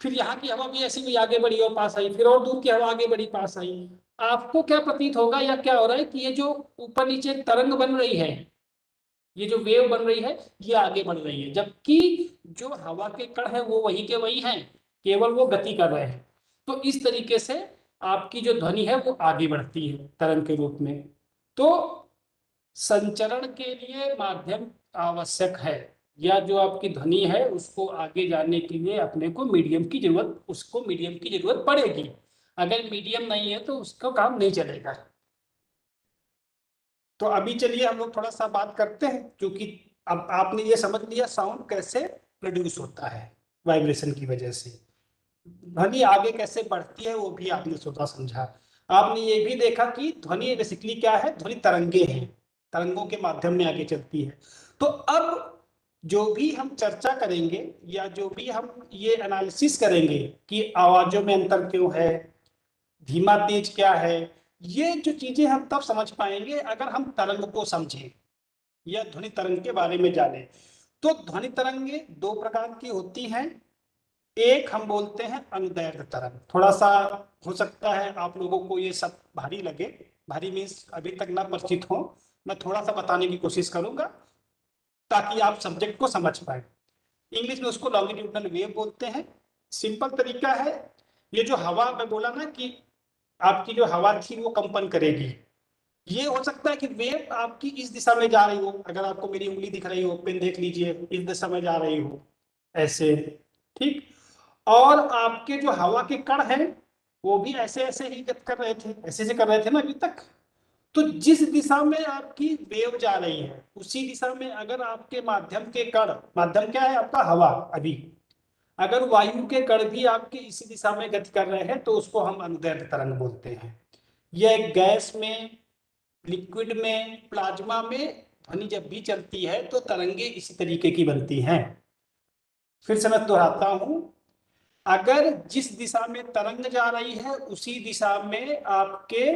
फिर यहाँ की हवा भी ऐसी हुई, आगे बढ़ी और पास आई, फिर और दूर की हवा आगे बढ़ी, पास आई। आपको क्या प्रतीत होगा, या क्या हो रहा है कि ये जो ऊपर नीचे तरंग बन रही है, ये जो वेव बन रही है, ये आगे बढ़ रही है, जबकि जो हवा के कण है वो वही के वही हैं, केवल वो गति कर रहे हैं। तो इस तरीके से आपकी जो ध्वनि है वो आगे बढ़ती है तरंग के रूप में। तो संचरण के लिए माध्यम आवश्यक है, या जो आपकी ध्वनि है उसको आगे जाने के लिए अपने को मीडियम की जरूरत, उसको मीडियम की जरूरत पड़ेगी। अगर मीडियम नहीं है तो उसका काम नहीं चलेगा। तो अभी चलिए हम लोग थोड़ा सा बात करते हैं, क्योंकि अब आपने ये समझ लिया साउंड कैसे प्रोड्यूस होता है वाइब्रेशन की वजह से, ध्वनि आगे कैसे बढ़ती है वो भी आपने सोचा समझा। आपने ये भी देखा कि ध्वनि बेसिकली क्या है, ध्वनि तरंगे हैं, तरंगों के माध्यम में आगे चलती है। तो अब जो भी हम चर्चा करेंगे, या जो भी हम ये एनालिसिस करेंगे कि आवाजों में अंतर क्यों है, धीमा तेज क्या है, ये जो चीजें हम तब समझ पाएंगे अगर हम तरंग को समझें या ध्वनि तरंग के बारे में जाने। तो ध्वनि तरंगे दो प्रकार की होती हैं, एक हम बोलते हैं अनुदैर्घ्य तरंग। थोड़ा सा हो सकता है आप लोगों को ये सब भारी लगे, भारी मीन्स अभी तक ना परिचित हो, मैं थोड़ा सा बताने की कोशिश करूंगा ताकि आप सब्जेक्ट को समझ पाए। इंग्लिश में उसको लॉन्गिट्यूडनल वेव बोलते हैं। सिंपल तरीका है ये जो हवा मैं बोला ना कि आपकी जो हवा थी वो कंपन करेगी, ये हो सकता है कि वेव आपकी इस दिशा में जा रही हो, अगर आपको मेरी उंगली दिख रही हो, पेन देख लीजिए, इस दिशा में जा रही हो ऐसे, ठीक। और आपके जो हवा के कण हैं वो भी ऐसे ऐसे ही गति कर रहे थे, ऐसे ऐसे कर रहे थे ना अभी तक। तो जिस दिशा में आपकी वेव जा रही है उसी दिशा में अगर आपके माध्यम के कण, माध्यम क्या है आपका, हवा, अभी अगर वायु के कण भी आपके इसी दिशा में गति कर रहे हैं तो उसको हम अनुदैर्ध्य तरंग बोलते हैं। यह गैस में, लिक्विड में, प्लाज्मा में ध्वनि जब भी चलती है तो तरंगे इसी तरीके की बनती हैं। फिर से मैं दोहराता हूं, अगर जिस दिशा में तरंग जा रही है उसी दिशा में आपके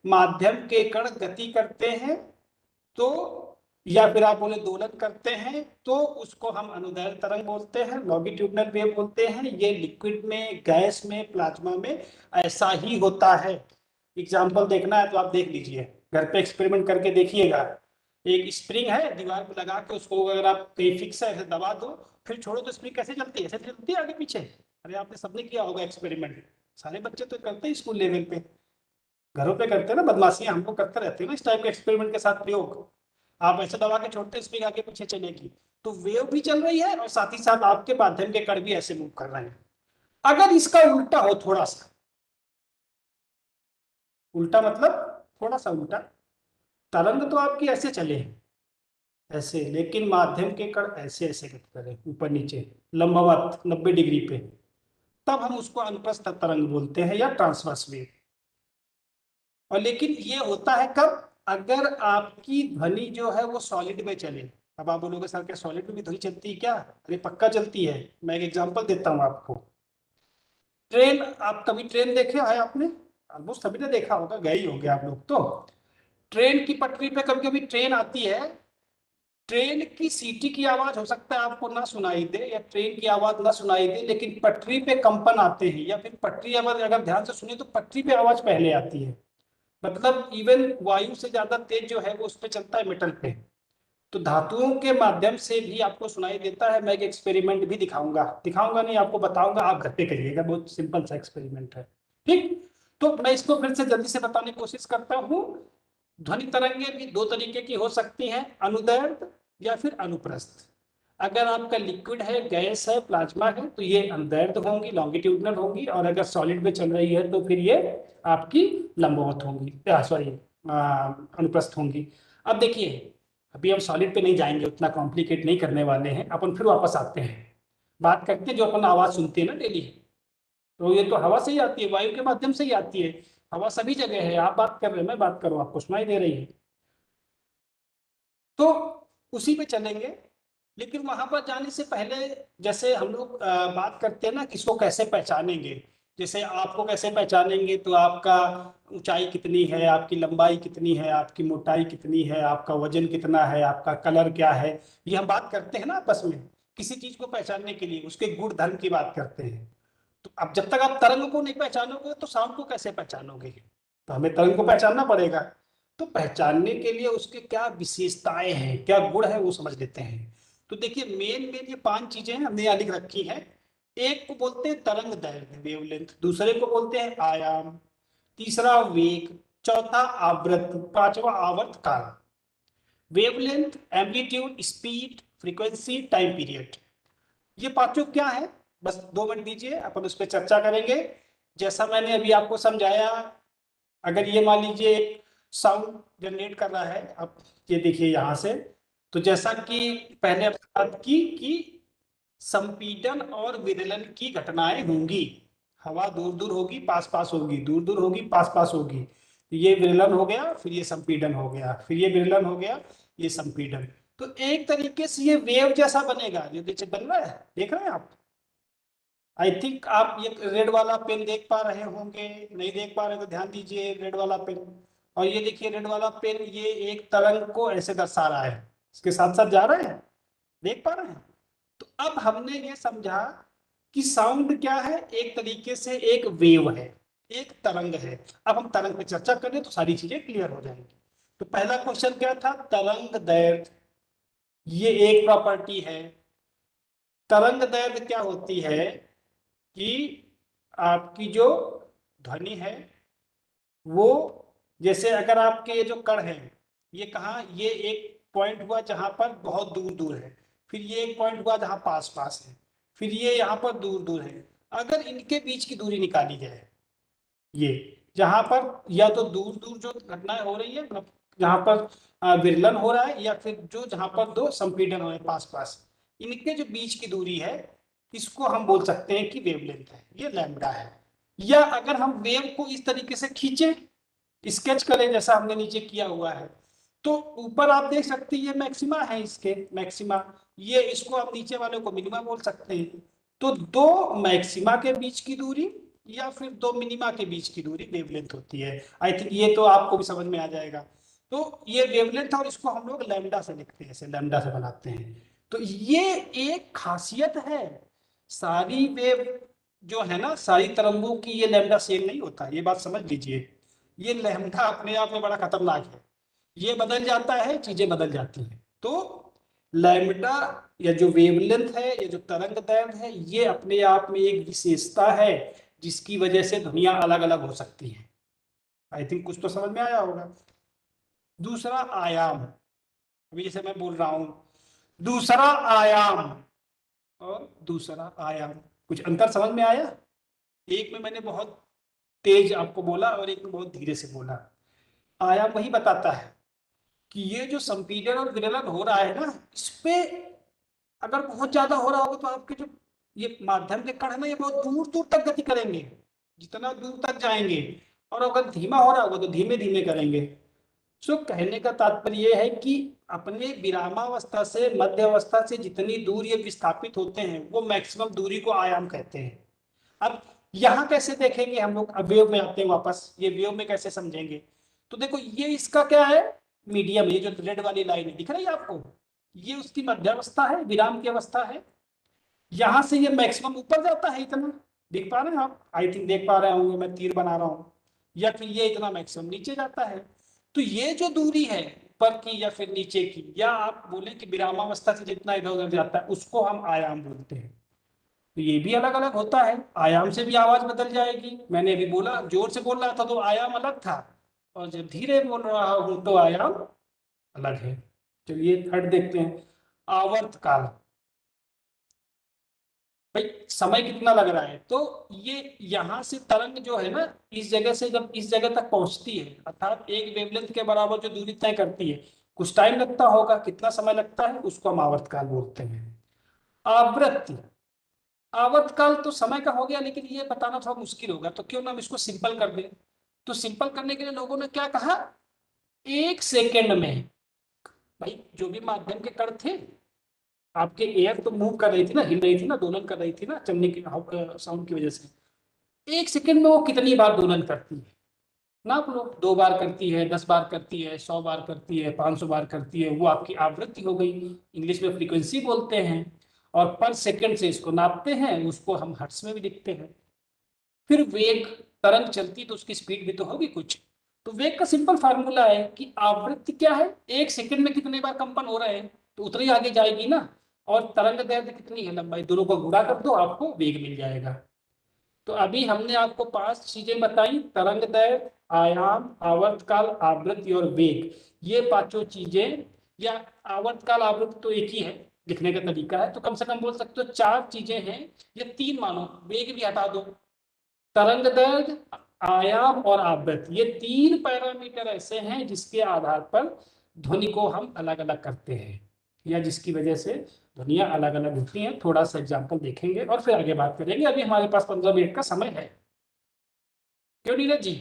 माध्यम के कण गति करते हैं तो, या फिर आप उन्हें दोलन करते हैं तो उसको हम अनुदैर्ध्य तरंग बोलते हैं, लॉन्गिट्यूडिनल वेव बोलते हैं। ये लिक्विड में, गैस में, प्लाज्मा में ऐसा ही होता है। एग्जाम्पल देखना है तो आप देख लीजिए, घर पे एक्सपेरिमेंट करके देखिएगा। एक स्प्रिंग है, दीवार पे लगा के उसको अगर आप कहीं फिक्स है ऐसे दबा दो, फिर छोड़ो तो स्प्रिंग कैसे चलती है, ऐसे चलती है आगे पीछे। अरे आपने सबने किया होगा एक्सपेरिमेंट, सारे बच्चे तो करते हैं स्कूल लेवल पे, घरों पे करते हैं ना, बदमाशियां हम लोग करते रहते हैं ना इस टाइप के एक्सपेरिमेंट के साथ प्रयोग। आप ऐसे दबा के छोड़ते स्प्रिंग आगे पीछे चलेगी, तो वेव भी चल रही है और साथ ही साथ आपके माध्यम के कण भी ऐसे मूव कर रहे हैं। अगर इसका उल्टा हो, थोड़ा सा उल्टा, मतलब थोड़ा सा उल्टा, तरंग तो आपकी ऐसे चले ऐसे, लेकिन माध्यम के कण ऐसे ऐसे गति करें ऊपर नीचे लंबवत 90 डिग्री पे, तब हम उसको अनुप्रस्थ तरंग बोलते हैं या ट्रांसवर्स वेव। और लेकिन ये होता है कब, अगर आपकी ध्वनि जो है वो सॉलिड में चले। अब आप बोलोगे सर क्या सॉलिड में भी ध्वनि चलती है क्या? अरे पक्का चलती है। मैं एक एग्जांपल देता हूँ आपको। ट्रेन, आप कभी ट्रेन देखे है आपने? ऑलमोस्ट सभी ने देखा होगा, गए ही होंगे आप लोग तो। ट्रेन की पटरी पे कभी कभी ट्रेन आती है, ट्रेन की सीटी की आवाज हो सकता है आपको ना सुनाई दे या ट्रेन की आवाज ना सुनाई दे, लेकिन पटरी पे कंपन आते हैं या फिर पटरी आवाज अगर ध्यान से सुने तो पटरी पे आवाज पहले आती है। मतलब इवन वायु से ज्यादा तेज जो है वो उस पे चलता है, मेटल पे। तो धातुओं के माध्यम से भी आपको सुनाई देता है। मैं एक एक्सपेरिमेंट भी दिखाऊंगा, दिखाऊंगा नहीं आपको बताऊंगा, आप घर पे करिएगा, बहुत सिंपल सा एक्सपेरिमेंट है, ठीक। तो मैं इसको फिर से जल्दी से बताने की कोशिश करता हूँ। ध्वनि तरंगे भी दो तरीके की हो सकती हैं, अनुदैर्ध्य या फिर अनुप्रस्थ। अगर आपका लिक्विड है, गैस है, प्लाज्मा है तो ये अनुदैर्ध्य होंगी, लॉन्गिट्यूडिनल होंगी, और अगर सॉलिड में चल रही है तो फिर ये आपकी लंबवत होंगी, सॉरी अनुप्रस्थ होंगी। अब देखिए, अभी हम सॉलिड पे नहीं जाएंगे, उतना कॉम्प्लिकेट नहीं करने वाले हैं अपन, फिर वापस आते हैं बात करते हैं जो अपन आवाज सुनते हैं ना डेली। तो ये तो हवा से ही आती है, वायु के माध्यम से ही आती है। हवा सभी जगह है, आप बात कर रहे हैं, मैं बात कर रहा हूँ, आपको सुनाई दे रही है, तो उसी पे चलेंगे। लेकिन वहां पर जाने से पहले जैसे हम लोग बात करते हैं ना किसको कैसे पहचानेंगे, जैसे आपको कैसे पहचानेंगे तो आपका ऊंचाई कितनी है, आपकी लंबाई कितनी है, आपकी मोटाई कितनी है, आपका वजन कितना है, आपका कलर क्या है, ये हम बात करते हैं ना आपस में। किसी चीज को पहचानने के लिए उसके गुण धर्म की बात करते हैं। तो अब जब तक आप तरंग को नहीं पहचानोगे तो साउंड को कैसे पहचानोगे? तो हमें तरंग को पहचानना पड़ेगा। तो पहचानने के लिए उसके क्या विशेषताएं हैं, क्या गुण है, वो समझ लेते हैं। तो देखिए मेन मेन ये 5 चीजें हमने यहाँ लिख रखी हैं। एक को बोलते हैं तरंग दैर्घ्य, वेवलेंथ, दूसरे को बोलते हैं आयाम, तीसरा वेग, चौथा आवृत्ति, पांचवा आवर्त काल। Wavelength, amplitude, speed, frequency, time period, ये पांचों क्या है? बस 2 मिनट दीजिए, अपन उस पर चर्चा करेंगे। जैसा मैंने अभी आपको समझाया, अगर ये मान लीजिए एक साउंड जनरेट कर रहा है, आप ये देखिए यहां से, तो जैसा कि पहले बात की कि संपीडन और विदलन की घटनाएं होंगी। हवा दूर दूर होगी, पास पास होगी, दूर दूर होगी, पास पास होगी। ये विदलन हो गया, फिर ये संपीडन हो गया, फिर ये विदलन हो गया, ये संपीडन। तो एक तरीके से ये वेव जैसा बनेगा, जो बन रहा है, देख रहे हैं आप? आई थिंक आप ये रेड वाला पेन देख पा रहे होंगे, नहीं देख पा रहे तो ध्यान दीजिए, रेड वाला पेन। और ये देखिए रेड वाला पेन, ये एक तरंग को ऐसे दर्शा रहा है, इसके साथ साथ जा रहे हैं, देख पा रहे हैं? तो अब हमने ये समझा कि साउंड क्या है, एक तरीके से एक वेव है, एक तरंग है। अब हम तरंग पे चर्चा करें तो सारी चीजें क्लियर हो जाएंगी। तो पहला क्वेश्चन क्या था, तरंग दैर्घ्य, ये एक प्रॉपर्टी है। तरंग दैर्घ्य क्या होती है कि आपकी जो ध्वनि है वो, जैसे अगर आपके ये जो कण है ये कहाँ, ये एक पॉइंट हुआ जहां पर बहुत दूर दूर है, फिर ये एक पॉइंट हुआ जहां पास पास है, फिर ये यहाँ पर दूर दूर है। अगर इनके बीच की दूरी निकाली जाए, ये जहां पर या तो दूर दूर जो घटनाएं हो रही है, मतलब जहां पर विरलन हो रहा है, या फिर जो जहां पर दो संपीड़न हो रहे हैं पास पास, इनके जो बीच की दूरी है इसको हम बोल सकते हैं कि वेवलेंथ है, ये लैम्बडा है। या अगर हम वेव को इस तरीके से खींचे, स्केच करें जैसा हमने नीचे किया हुआ है, तो ऊपर आप देख सकते हैं ये मैक्सिमा है, इसके मैक्सिमा, ये इसको आप नीचे वाले को मिनिमा बोल सकते हैं। तो दो मैक्सिमा के बीच की दूरी या फिर दो मिनिमा के बीच की दूरी वेवलेंथ होती है। आई थिंक ये तो आपको भी समझ में आ जाएगा। तो ये वेवलेंथ, और इसको हम लोग लैम्डा से लिखते हैं, ऐसे लैम्डा से बनाते हैं। तो ये एक खासियत है, सारी वेव जो है ना, सारी तरंगों की ये लैम्डा सेम नहीं होता, ये बात समझ लीजिए। ये लैम्डा अपने आप में बड़ा खतरनाक है, ये बदल जाता है, चीजें बदल जाती हैं। तो लैम्डा या जो वेवलेंथ है या जो तरंग दैर्घ्य है, ये अपने आप में एक विशेषता है जिसकी वजह से ध्वनियां अलग अलग हो सकती हैं। आई थिंक कुछ तो समझ में आया होगा। दूसरा आयाम, अभी जैसे मैं बोल रहा हूं दूसरा आयाम और दूसरा आयाम, कुछ अंतर समझ में आया? एक में मैंने बहुत तेज आपको बोला और एक में बहुत धीरे से बोला। आयाम वही बताता है कि ये जो संपीड़न और विरलन हो रहा है ना, इस पे अगर बहुत ज्यादा हो रहा होगा तो आपके जो ये माध्यम के कण है ना, ये बहुत दूर दूर तक गति करेंगे, जितना दूर तक जाएंगे। और अगर धीमा हो रहा होगा तो धीमे धीमे करेंगे। सो कहने का तात्पर्य यह है कि अपने विरामावस्था से मध्य अवस्था से जितनी दूर ये विस्थापित होते हैं, वो मैक्सिमम दूरी को आयाम कहते हैं। अब यहाँ कैसे देखेंगे हम लोग, अब वेव में आते हैं वापस, ये वेव में कैसे समझेंगे? तो देखो ये इसका क्या है, मीडियम, ये जो रेड वाली लाइन है दिख रही है आपको, ये उसकी मध्यावस्था है, विराम की अवस्था है। यहां से ये मैक्सिमम ऊपर जाता है, इतना देख पा रहे हैं आप? आई थिंक देख पा रहे होंगे, मैं तीर बना रहा हूँ। या फिर ये इतना मैक्सिमम नीचे जाता है। तो ये जो दूरी है ऊपर की या फिर नीचे की, या आप बोले कि विरामावस्था से जितना इधर उधर जाता है, उसको हम आयाम बोलते हैं। तो ये भी अलग अलग होता है, आयाम से भी आवाज बदल जाएगी। मैंने अभी बोला, जोर से बोल रहा था तो आयाम अलग था, और जब धीरे बोल रहा हूं तो आयाम अलग है। चलिए थर्ड देखते हैं, आवर्त काल। भाई समय कितना लग रहा है? तो ये यहां से तरंग जो है ना, इस जगह से जब इस जगह तक पहुंचती है, अर्थात एक वेवलेंथ के बराबर जो दूरी तय करती है, कुछ टाइम लगता होगा, कितना समय लगता है, उसको हम आवर्तकाल बोलते हैं। आवृत्ति, आवर्तकाल तो समय का हो गया, लेकिन ये बताना थोड़ा मुश्किल होगा, तो क्यों ना हम इसको सिंपल कर दें। तो सिंपल करने के लिए लोगों ने क्या कहा, 1 सेकेंड में, भाई जो भी माध्यम के कण थे, आपके एयर तो मूव कर रही थी ना, हिल रही थी ना, दोलन कर रही थी ना, चलने की साउंड की वजह से, 1 सेकेंड में वो कितनी बार दोलन करती है नाप लो। 2 बार करती है, 10 बार करती है, 100 बार करती है, 500 बार करती है, वो आपकी आवृत्ति हो गई। इंग्लिश में फ्रीक्वेंसी बोलते हैं। और पर सेकंड से इसको नापते हैं, उसको हम हर्ट्ज में भी लिखते हैं। फिर वेग, तरंग चलती तो उसकी स्पीड भी तो होगी कुछ। तो वेग का सिंपल फार्मूला है कि आवृत्ति क्या है, 1 सेकेंड में कितने बार कंपन हो रहे हैं, तो उतनी आगे जाएगी ना। और तरंग दैर्घ्य कितनी है, लंबाई, दोनों को गुणा कर दो, आपको वेग मिल जाएगा। तो अभी हमने आपको 5 चीजें बताई, तरंग दैर्घ्य, आयाम, आवर्तकाल, आवृत्ति और वेग। ये 5 चीजें, या आवर्तकाल आवृत्ति तो एक ही है, लिखने का तरीका है, तो कम से कम बोल सकते हो 4 चीजें हैं, ये 3 मानो, वेग भी हटा दो। तरंग दैर्घ्य, आयाम और आवृत्ति, ये 3 पैरामीटर ऐसे हैं जिसके आधार पर ध्वनि को हम अलग अलग करते हैं, या जिसकी वजह से ध्वनियां अलग अलग होती हैं। थोड़ा सा एग्जाम्पल देखेंगे और फिर आगे बात करेंगे। अभी हमारे पास 15 मिनट का समय है, क्यों नीरज जी?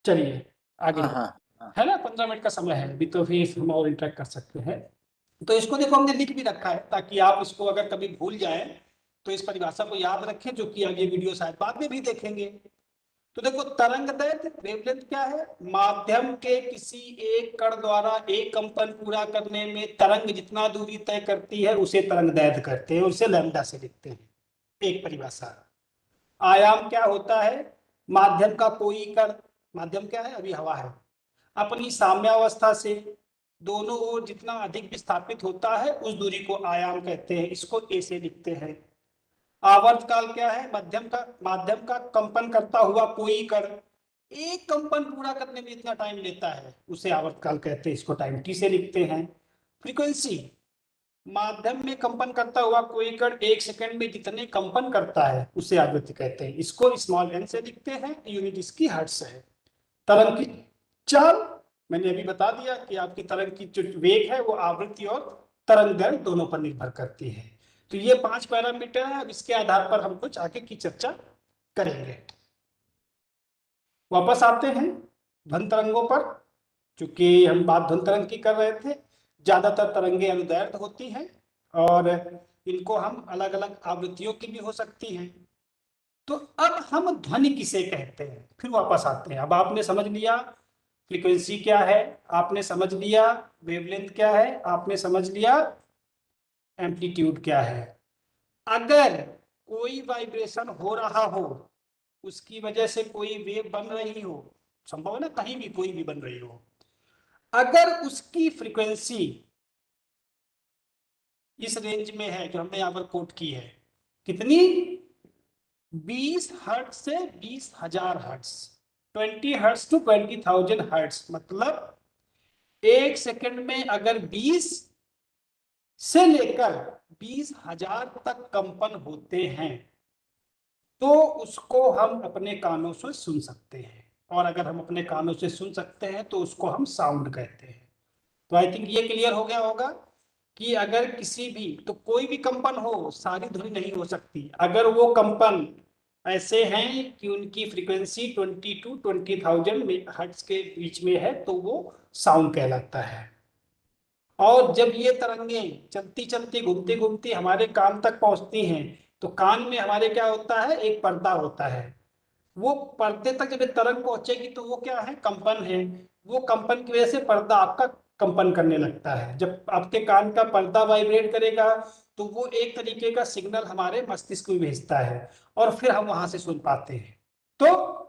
चलिए आगे, है ना, 15 मिनट का समय है अभी, तो फिर हम और इंटरेक्ट कर सकते हैं। तो इसको देखो हमने लिख भी रखा है, ताकि आप इसको अगर कभी भूल जाएं तो इस परिभाषा को याद रखें, जो कि आगे वीडियो शायद बाद में भी देखेंगे। तो देखो तरंग दैर्घ्य, वेवलेंथ क्या है, माध्यम के किसी एक कण द्वारा एक कंपन पूरा करने में तरंग जितना दूरी तय करती है उसे तरंग दैर्घ्य कहते हैं, उसे लैम्डा से लिखते हैं, एक परिभाषा। आयाम क्या होता है, माध्यम का कोई कण, माध्यम क्या है, अभी हवा है, अपनी साम्यावस्था से दोनों ओर जितना अधिक विस्थापित होता है उस दूरी को आयाम कहते हैं, इसको ए से लिखते हैं। आवर्तकाल क्या है? माध्यम का कंपन करता हुआ कोई कण, एक कंपन पूरा करने में इतना टाइम लेता है, उसे आवर्तकाल कहते हैं, इसको टाइम टी से लिखते हैं। फ्रीक्वेंसी, माध्यम में कंपन करता हुआ कोई कण 1 सेकंड में जितने कंपन करता है उसे आवृत्ति कहते हैं, इसको स्मॉल n से लिखते हैं, यूनिट इसकी हर्ट्ज है। तरंग की चाल, मैंने अभी बता दिया कि आपकी तरंग की जो वेग है वो आवृत्ति और तरंग दैर्घ्य दोनों पर निर्भर करती है। तो ये 5 पैरामीटर है, अब इसके आधार पर हम कुछ आगे की चर्चा करेंगे। वापस आते हैं ध्वनि तरंगों पर, चूंकि हम बात ध्वनि तरंग की कर रहे थे। ज्यादातर तरंगे अनुदैर्घ्य होती हैं और इनको हम अलग अलग आवृत्तियों की भी हो सकती हैं। तो अब हम ध्वनि किसे कहते हैं, फिर वापस आते हैं। अब आपने समझ लिया फ्रीक्वेंसी क्या है, आपने समझ लिया वेवलेंथ क्या है, आपने समझ लिया एम्पलीट्यूड क्या है। अगर कोई वाइब्रेशन हो रहा हो, उसकी वजह से कोई वेव बन रही हो, संभव है ना, कहीं भी कोई भी बन रही हो, अगर उसकी फ्रीक्वेंसी इस रेंज में है जो हमने यहां पर कोट की है, कितनी? 20 हर्ट्ज से 20,000 हर्ट्ज, 20 हर्ट्ज टू 20,000 हर्ट्ज, मतलब 1 सेकंड में अगर 20 से लेकर 20,000 तक कंपन होते हैं तो उसको हम अपने कानों से सुन सकते हैं। और अगर हम अपने कानों से सुन सकते हैं तो उसको हम साउंड कहते हैं। तो आई थिंक ये क्लियर हो गया होगा कि अगर किसी भी, तो कोई भी कंपन हो, सारी ध्वनि नहीं हो सकती। अगर वो कंपन ऐसे हैं कि उनकी फ्रीक्वेंसी 20 टू 20,000 हर्ट्ज के बीच में है तो वो साउंड कहलाता है। और जब ये तरंगे चलती चलती घूमती घूमती हमारे कान तक पहुंचती हैं तो कान में हमारे क्या होता है? एक पर्दा होता है। वो पर्दे तक जब तरंग पहुंचेगी तो वो क्या है? कंपन है। वो कंपन की वजह से पर्दा आपका कंपन करने लगता है। जब आपके कान का पर्दा वाइब्रेट करेगा तो वो एक तरीके का सिग्नल हमारे मस्तिष्क में भेजता है और फिर हम वहां से सुन पाते हैं। तो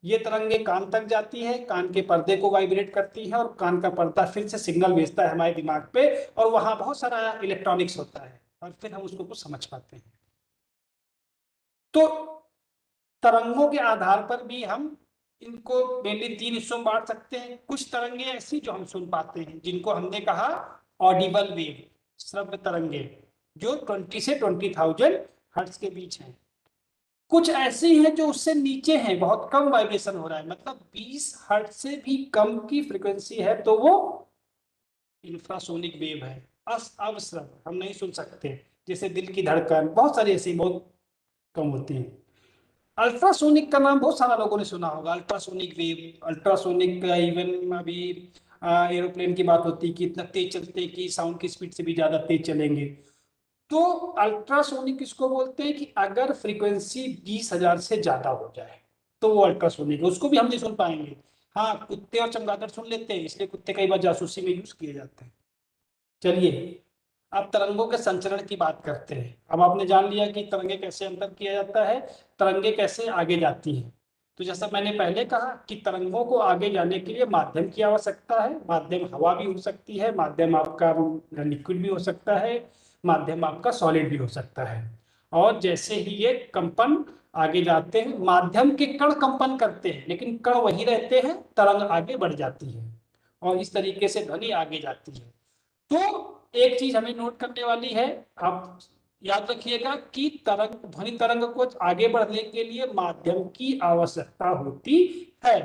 ये तरंगे कान तक जाती है, कान के पर्दे को वाइब्रेट करती है और कान का पर्दा फिर से सिग्नल भेजता है हमारे दिमाग पे और वहां बहुत सारा इलेक्ट्रॉनिक्स होता है और फिर हम उसको कुछ समझ पाते हैं। तो तरंगों के आधार पर भी हम इनको मेनली 3 हिस्सों में बांट सकते हैं। कुछ तरंगे ऐसी जो हम सुन पाते हैं, जिनको हमने कहा ऑडिबल वेव, श्रव्य तरंगे, जो 20 से 20,000 हर्ट्ज के बीच हैं। कुछ ऐसी हैं जो उससे नीचे हैं, बहुत कम वाइब्रेशन हो रहा है, मतलब 20 हर्ट्ज से भी कम की फ्रीक्वेंसी है तो वो इंफ्रासोनिक वेव है, अवश्रव, हम नहीं सुन सकते। जैसे दिल की धड़कन, बहुत सारी ऐसी बहुत कम होती हैं। अल्ट्रासोनिक का नाम बहुत सारा लोगों ने सुना होगा, अल्ट्रासोनिक वेव, अल्ट्रासोनिक इवन अभी एरोप्लेन की बात होती है कि इतना तेज चलते हैं कि साउंड की स्पीड से भी ज्यादा तेज चलेंगे। तो अल्ट्रासोनिक किसको बोलते हैं? कि अगर फ्रीक्वेंसी 20,000 से ज्यादा हो जाए तो वो अल्ट्रासोनिक है, उसको भी हम नहीं सुन पाएंगे। हाँ, कुत्ते और चमगादड़ सुन लेते हैं, इसलिए कुत्ते कई बार जासूसी में यूज किए जाते हैं। चलिए अब तरंगों के संचरण की बात करते हैं। अब आपने जान लिया कि तरंगे कैसे अंतर किया जाता है, तरंगे कैसे आगे जाती हैं। तो जैसा मैंने पहले कहा कि तरंगों को आगे जाने के लिए माध्यम की आवश्यकता है। माध्यम हवा भी हो सकती है, माध्यम आपका लिक्विड भी हो सकता है, माध्यम आपका सॉलिड भी हो सकता है। और जैसे ही ये कंपन आगे जाते हैं, माध्यम के कण कंपन करते हैं लेकिन कण वही रहते हैं, तरंग आगे बढ़ जाती है और इस तरीके से ध्वनि आगे जाती है। तो एक चीज हमें नोट करने वाली है, आप याद रखिएगा कि तरंग, ध्वनि तरंग को आगे बढ़ने के लिए माध्यम की आवश्यकता होती है,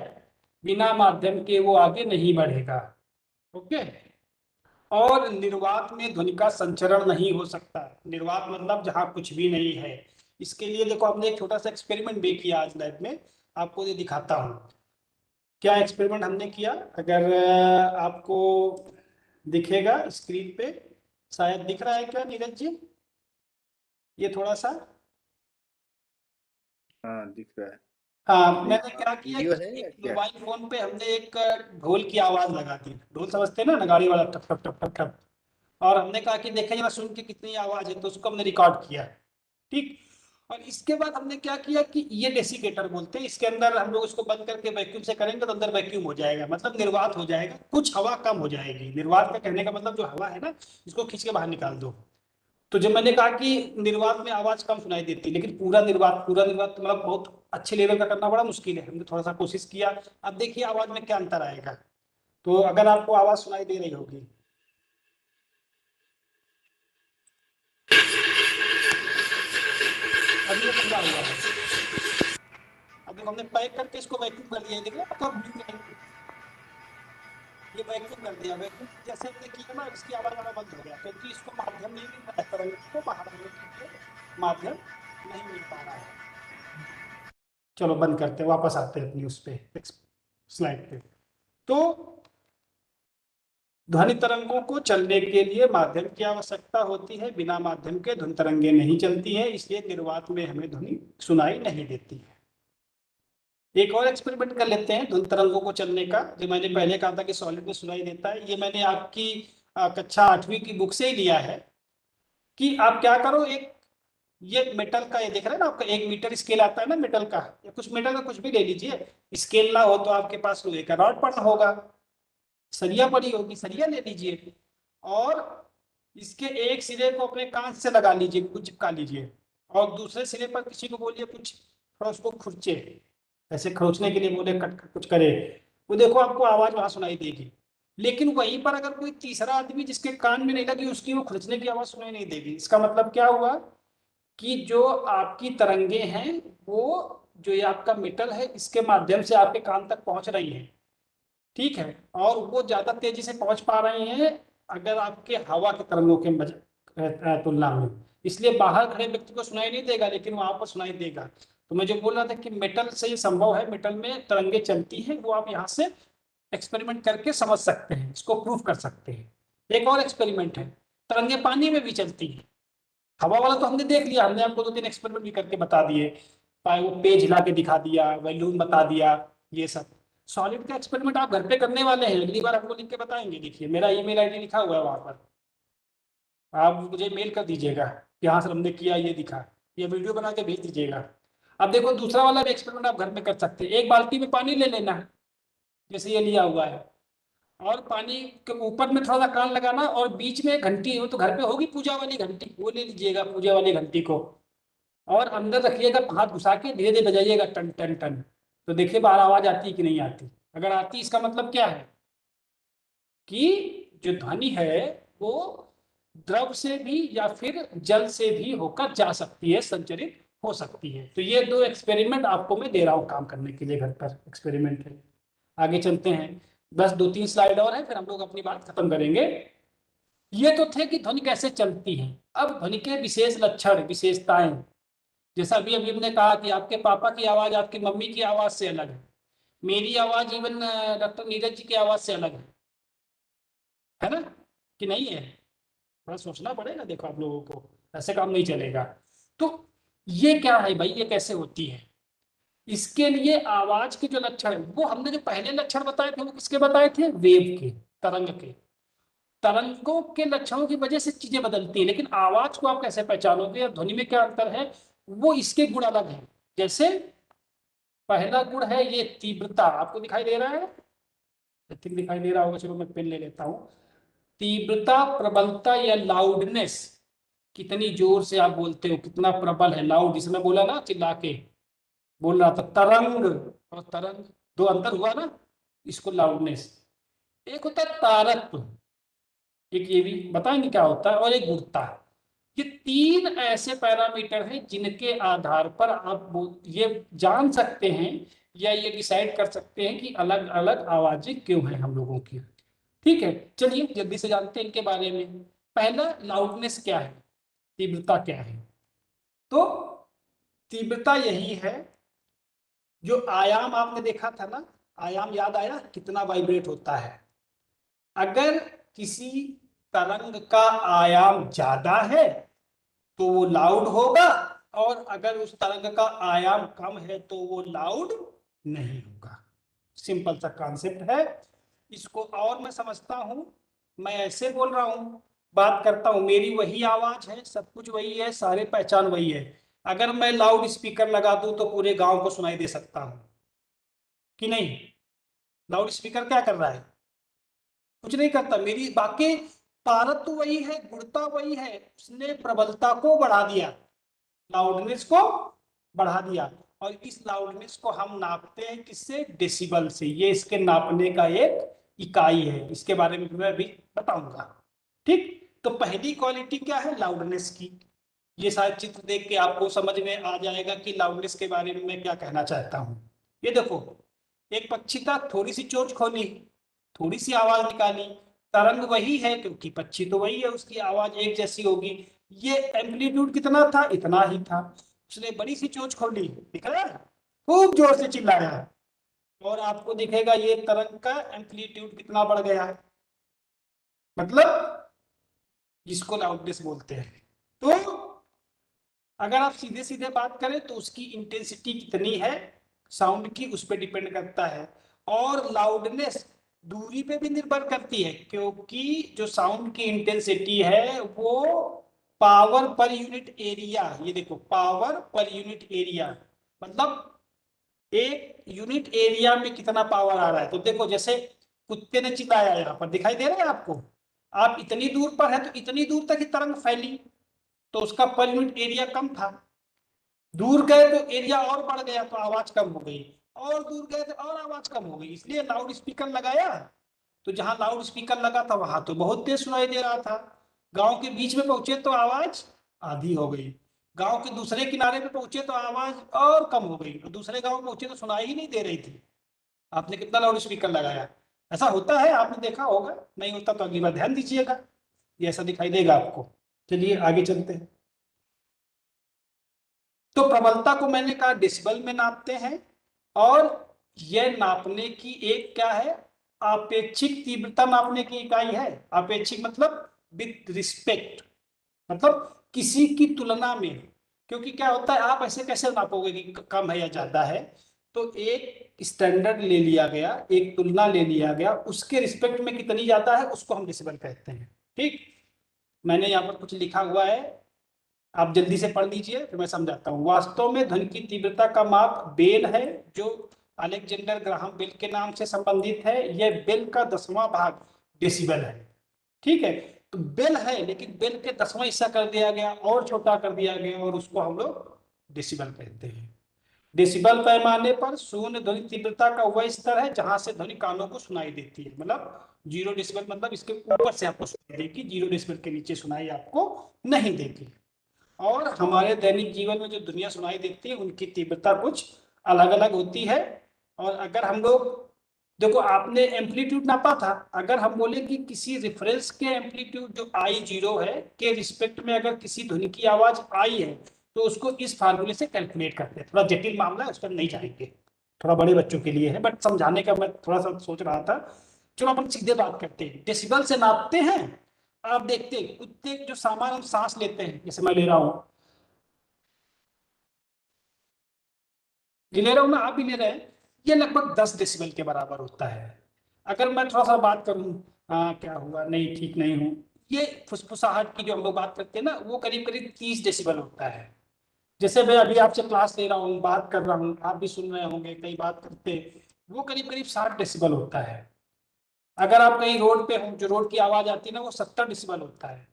बिना माध्यम के वो आगे नहीं बढ़ेगा। ओके। और निर्वात में ध्वनि का संचरण नहीं हो सकता। निर्वात मतलब जहां कुछ भी नहीं है। इसके लिए देखो हमने एक छोटा सा एक्सपेरिमेंट भी किया आज लैब में, आपको ये दिखाता हूं। क्या एक्सपेरिमेंट हमने किया, अगर आपको दिखेगा स्क्रीन पे, शायद दिख रहा है क्या नीरज जी? ये थोड़ा सा, हाँ दिख रहा है। हाँ, मैंने क्या किया वीडियो कि है या एक क्या? मोबाइल फोन पे हमने एक ढोल की आवाज लगा दी। ढोल समझते हैं ना, नगाड़ी वाला, टप टप टप टप टप। और हमने कहा कि देखें जरा सुन के कितनी आवाज है, तो उसको हमने रिकॉर्ड किया। ठीक। और इसके बाद हमने क्या किया कि ये डेसिकेटर बोलते हैं, इसके अंदर हम लोग इसको बंद करके वैक्यूम से करेंगे तो अंदर वैक्यूम हो जाएगा, मतलब निर्वात हो जाएगा, कुछ हवा कम हो जाएगी। निर्वात का कहने का मतलब जो हवा है ना, इसको खींच के बाहर निकाल दो। तो जब मैंने कहा कि निर्वात में आवाज कम सुनाई देती, लेकिन पूरा निर्वात तो मतलब बहुत अच्छे लेवल का करना बड़ा मुश्किल है। हमने थोड़ा सा कोशिश किया। अब देखिए आवाज में क्या अंतर आएगा। तो अगर आपको आवाज सुनाई दे रही होगी, अब ये खुला हुआ है। अब देखो हमने पैक करके इसको वैक्यूम कर दिया, देखो आपका ब्लू लाइन, ये वैक्यूम कर दिया। वैक्यूम जैसे हमने किया ना, इसकी आवाज आना बंद हो गया, क्योंकि इसको माध्यम नहीं मिल रहा है, तरंग को बाहर आने के लिए माध्यम नहीं मिल पा रहा है। चलो बंद करते हैं, वापस आते हैं अपनी उस पे स्लाइड पे। तो ध्वनि तरंगों को चलने के लिए माध्यम की आवश्यकता होती है। बिना माध्यम के ध्वनि तरंगे नहीं चलती है, इसलिए निर्वात में हमें ध्वनि सुनाई नहीं देती है। एक और एक्सपेरिमेंट कर लेते हैं ध्वनि तरंगों को चलने का। जो मैंने पहले कहा था कि सॉलिड में सुनाई देता है, ये मैंने आपकी कक्षा 8वीं की बुक से ही लिया है। कि आप क्या करो, एक ये मेटल का, ये देख रहे हैं ना, आपका 1 मीटर स्केल आता है ना मेटल का, या कुछ मेटल का कुछ भी ले लीजिए। स्केल ना हो तो आपके पास लोहे का रॉड पड़ा होगा, सरिया पड़ी होगी, सरिया ले लीजिए और इसके एक सिरे को अपने कांच से लगा लीजिए, कुछ चिपका लीजिए, और दूसरे सिरे पर किसी को बोलिए कुछ थोड़ा उसको खुरचे, ऐसे खरोचने के लिए बोले, कट कट कुछ करे, वो देखो आपको आवाज वहां सुनाई देगी। लेकिन वहीं पर अगर कोई तीसरा आदमी जिसके कान में नहीं लगी, उसकी वो खुरचने की आवाज सुनाई नहीं देगी। इसका मतलब क्या हुआ कि जो आपकी तरंगे हैं वो, जो ये आपका मेटल है, इसके माध्यम से आपके कान तक पहुंच रही है, ठीक है, और वो ज्यादा तेजी से पहुंच पा रही हैं अगर आपके हवा के तरंगों के तुलना में। इसलिए बाहर खड़े व्यक्ति को सुनाई नहीं देगा, लेकिन वहां पर सुनाई देगा। तो मैं जो बोल रहा था कि मेटल से ये संभव है, मेटल में तरंगे चलती हैं, वो आप यहाँ से एक्सपेरिमेंट करके समझ सकते हैं, इसको प्रूफ कर सकते हैं। एक और एक्सपेरिमेंट है, तरंगे पानी में भी चलती हैं। हवा वाला तो हमने देख लिया, हमने आपको 2-3 एक्सपेरिमेंट भी करके बता दिए, वो पेज हिला के दिखा दिया, वॉल्यूम बता दिया, ये सब। सॉलिड का एक्सपेरिमेंट आप घर पे करने वाले हैं, अगली बार आपको लिख के बताएंगे। देखिए मेरा ईमेल आईडी लिखा हुआ है वहां पर, आप मुझे मेल कर दीजिएगा कि हाँ सर हमने किया, ये दिखा, ये वीडियो बना के भेज दीजिएगा। अब देखो दूसरा वाला भी एक्सपेरिमेंट आप घर में कर सकते हैं। एक बाल्टी में पानी ले लेना है, जैसे ये लिया हुआ है, और पानी के ऊपर में थोड़ा सा कान लगाना, और बीच में एक घंटी, वो तो घर पे होगी पूजा वाली घंटी, वो ले लीजिएगा पूजा वाली घंटी को, और अंदर रखिएगा, हाथ घुसा के धीरे धीरे बजाइएगा, टन टन टन। तो देखिए बाहर आवाज आती है कि नहीं आती। अगर आती, इसका मतलब क्या है कि जो ध्वनि है वो द्रव से भी या फिर जल से भी होकर जा सकती है, संचरित हो सकती है। तो ये 2 एक्सपेरिमेंट आपको मैं दे रहा हूँ काम करने के लिए, घर पर एक्सपेरिमेंट है। आगे चलते हैं, बस 2-3 स्लाइड और है, फिर हम लोग अपनी बात खत्म करेंगे। ये तो थे कि ध्वनि कैसे चलती है। अब ध्वनि के विशेष लक्षण, विशेषताएं, जैसा अभी अभी हमने कहा कि आपके पापा की आवाज आपकी मम्मी की आवाज से अलग है, मेरी आवाज इवन डॉक्टर नीरज जी की आवाज से अलग है ना, कि नहीं है? थोड़ा सोचना पड़ेगा, देखो आप लोगों को, ऐसे काम नहीं चलेगा। तो ये क्या है भाई, ये कैसे होती है? इसके लिए आवाज के जो लक्षण है, वो हमने जो पहले लक्षण बताए थे वो किसके बताए थे? वेव के, तरंग के। तरंगों के लक्षणों की वजह से चीजें बदलती है, लेकिन आवाज को आप कैसे पहचानोगे, और ध्वनि में क्या अंतर है, वो इसके गुण अलग है। जैसे पहला गुण है ये तीव्रता, आपको दिखाई दे रहा है, दिखाई दे रहा होगा, चलो मैं पेन ले लेता हूं। तीव्रता, प्रबलता या लाउडनेस, कितनी जोर से आप बोलते हो, कितना प्रबल है, लाउड, जिसमें बोला ना चिल्ला के बोल रहा था। तरंग और तरंग, 2 अंतर हुआ ना, इसको लाउडनेस। एक होता है तारत्व, एक ये भी बताएंगे क्या होता है, और एक गुणता। ये 3 ऐसे पैरामीटर हैं जिनके आधार पर आप ये जान सकते हैं या ये डिसाइड कर सकते हैं कि अलग अलग आवाजें क्यों हैं हम लोगों की। ठीक है, चलिए जल्दी से जानते हैं इनके बारे में। पहला, लाउडनेस क्या है, तीव्रता क्या है? तो तीव्रता यही है, जो आयाम आपने देखा था ना, आयाम याद आया, कितना वाइब्रेट होता है। अगर किसी तरंग का आयाम ज्यादा है तो वो लाउड होगा, और अगर उस तरंग का आयाम कम है तो वो लाउड नहीं होगा। सिंपल सा कॉन्सेप्ट है। इसको और मैं समझता हूं, मैं ऐसे बोल रहा हूं, बात करता हूं, मेरी वही आवाज है, सब कुछ वही है, सारे पहचान वही है। अगर मैं लाउड स्पीकर लगा दूं तो पूरे गांव को सुनाई दे सकता हूं कि नहीं? लाउड स्पीकर क्या कर रहा है? कुछ नहीं करता। मेरी बाकी तारत तो वही है, गुणता वही है, उसने प्रबलता को बढ़ा दिया, लाउडनेस को बढ़ा दिया। और इस लाउडनेस को हम नापते हैं किससे? डेसिबल से। ये इसके नापने का एक इकाई है, इसके बारे में मैं अभी बताऊंगा। ठीक, तो पहली क्वालिटी क्या है? लाउडनेस की। ये शायद चित्र देख के आपको समझ में आ जाएगा कि लाउडनेस के बारे में मैं क्या कहना चाहता हूं। ये देखो, एक पक्षी का थोड़ी सी चोंच खोली, थोड़ी सी आवाज निकाली, तरंग वही है क्योंकि पक्षी तो वही है, उसकी आवाज एक जैसी होगी। ये एम्पलीट्यूड कितना था? इतना ही था। उसने बड़ी सी चोंच खोली, दिख रहा है, खूब जोर से चिल्लाया, और आपको दिखेगा ये तरंग का एम्पलीट्यूड कितना बढ़ गया है, मतलब जिसको लाउडनेस बोलते हैं। तो अगर आप सीधे सीधे बात करें तो उसकी इंटेंसिटी कितनी है साउंड की, उस पर डिपेंड करता है। और लाउडनेस दूरी पे भी निर्भर करती है, क्योंकि जो साउंड की इंटेंसिटी है वो पावर पर यूनिट एरिया, ये देखो पावर पर यूनिट एरिया, मतलब एक यूनिट एरिया में कितना पावर आ रहा है। तो देखो, जैसे कुत्ते ने चिल्लाया, यहाँ पर दिखाई दे रहा है आपको, आप इतनी दूर पर है तो इतनी दूर तक ही तरंग फैली, तो उसका पर यूनिट एरिया कम था। दूर गए तो एरिया और बढ़ गया तो आवाज कम हो गई, और दूर गए तो और आवाज कम हो गई। इसलिए लाउड स्पीकर लगाया, तो जहां लाउड स्पीकर लगा था वहां तो बहुत तेज सुनाई दे रहा था। गांव के बीच में पहुंचे तो आवाज आधी हो गई, गांव के दूसरे किनारे पे पहुंचे तो आवाज और कम हो गई, और दूसरे गांव पहुंचे तो सुनाई ही नहीं दे रही थी। आपने कितना लाउड स्पीकर लगाया? ऐसा होता है, आपने देखा होगा, नहीं होता तो अगली बार ध्यान दीजिएगा, ये ऐसा दिखाई देगा आपको। चलिए आगे चलते हैं। तो प्रबलता को मैंने कहा डेसिबल में नापते हैं, और यह नापने की एक क्या है? आपेक्षिक तीव्रता नापने की इकाई है। आपेक्षिक मतलब विथ रिस्पेक्ट, मतलब किसी की तुलना में। क्योंकि क्या होता है, आप ऐसे कैसे नापोगे कि कम है या ज्यादा है? तो एक स्टैंडर्ड ले लिया गया, एक तुलना ले लिया गया, उसके रिस्पेक्ट में कितनी ज्यादा है उसको हम डेसिबल कहते हैं। ठीक, मैंने यहाँ पर कुछ लिखा हुआ है, आप जल्दी से पढ़ लीजिए फिर मैं समझाता हूँ। वास्तव में ध्वनि की तीव्रता का माप बेल है, जो अलेक्जेंडर ग्राहम बेल के नाम से संबंधित है। यह बेल का 10वां भाग डेसिबल है। ठीक है, तो बेल है, लेकिन बेल के 10वां हिस्सा कर दिया गया और छोटा कर दिया गया, और उसको हम लोग डेसिबल कहते हैं। डेसिबल पैमाने पर शून्य ध्वनि तीव्रता का वह स्तर है जहां से ध्वनि कानों को सुनाई देती है। मतलब 0 डेसिबल मतलब इसके ऊपर से आपको सुनाई देगी, 0 डेसिबल के नीचे सुनाई आपको नहीं देगी। और हमारे दैनिक जीवन में जो दुनिया सुनाई देती है उनकी तीव्रता कुछ अलग अलग होती है। और अगर हम लोग देखो, आपने एम्पलीट्यूड नापा था, अगर हम बोले कि किसी रेफरेंस के एम्पलीट्यूड जो I0 है के रिस्पेक्ट में अगर किसी ध्वनि की आवाज आई है तो उसको इस फार्मूले से कैलकुलेट करते हैं। थोड़ा जटिल मामला है, उस पर नहीं जाएंगे, थोड़ा बड़े बच्चों के लिए है, बट समझाने का मैं थोड़ा सा सोच रहा था। चलो अपन सीधे बात करते हैं, डेसिबल से नापते हैं। आप देखते हैं कुत्ते जो सामान्य हम सांस लेते हैं, जैसे मैं ले रहा हूं, ले रहा हूं ना, आप भी ले रहे हैं, ये लगभग 10 डेसिबल के बराबर होता है। अगर मैं थोड़ा सा बात करूं, हाँ क्या हुआ, नहीं ठीक नहीं हूं, ये फुसफुसाहट की जो हम लोग बात करते हैं ना, वो करीब करीब 30 डेसिबल होता है। जैसे मैं अभी आपसे क्लास ले रहा हूँ, बात कर रहा हूँ, आप भी सुन रहे होंगे, कई बात करते, वो करीब करीब 60 डेसिबल होता है। अगर आप कहीं रोड पे हो, जो रोड की आवाज आती है ना, वो 70 डेसिबल होता है।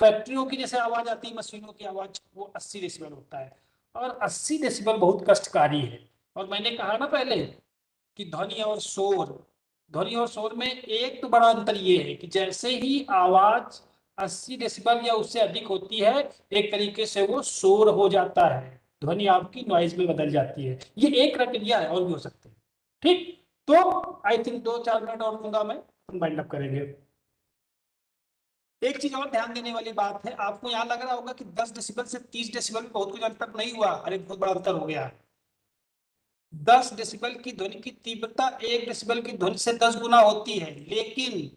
फैक्ट्रियों की जैसे आवाज आती है, मशीनों की आवाज, वो 80 डेसिबल होता है। और 80 डेसिबल बहुत कष्टकारी है। और मैंने कहा ना पहले कि ध्वनि और शोर में एक तो बड़ा अंतर ये है कि जैसे ही आवाज 80 डेसिबल या उससे अधिक होती है, एक तरीके से वो शोर हो जाता है, ध्वनि आपकी नॉइज में बदल जाती है। ये एक क्राइटेरिया है, और भी हो सकते हैं। ठीक, तो आई थिंक 2-4 मिनट और दूंगा मैं, वाइंड अप करेंगे। एक चीज और ध्यान देने वाली बात है, आपको यहाँ लग रहा होगा कि 10 डेसिबल से 30 डेसिबल में बहुत कुछ अंतर नहीं हुआ, अरे बहुत बड़ा अंतर हो गया। 10 डेसिबल की ध्वनि की तीव्रता 1 डेसिबल की ध्वनि से 10 गुना होती है, लेकिन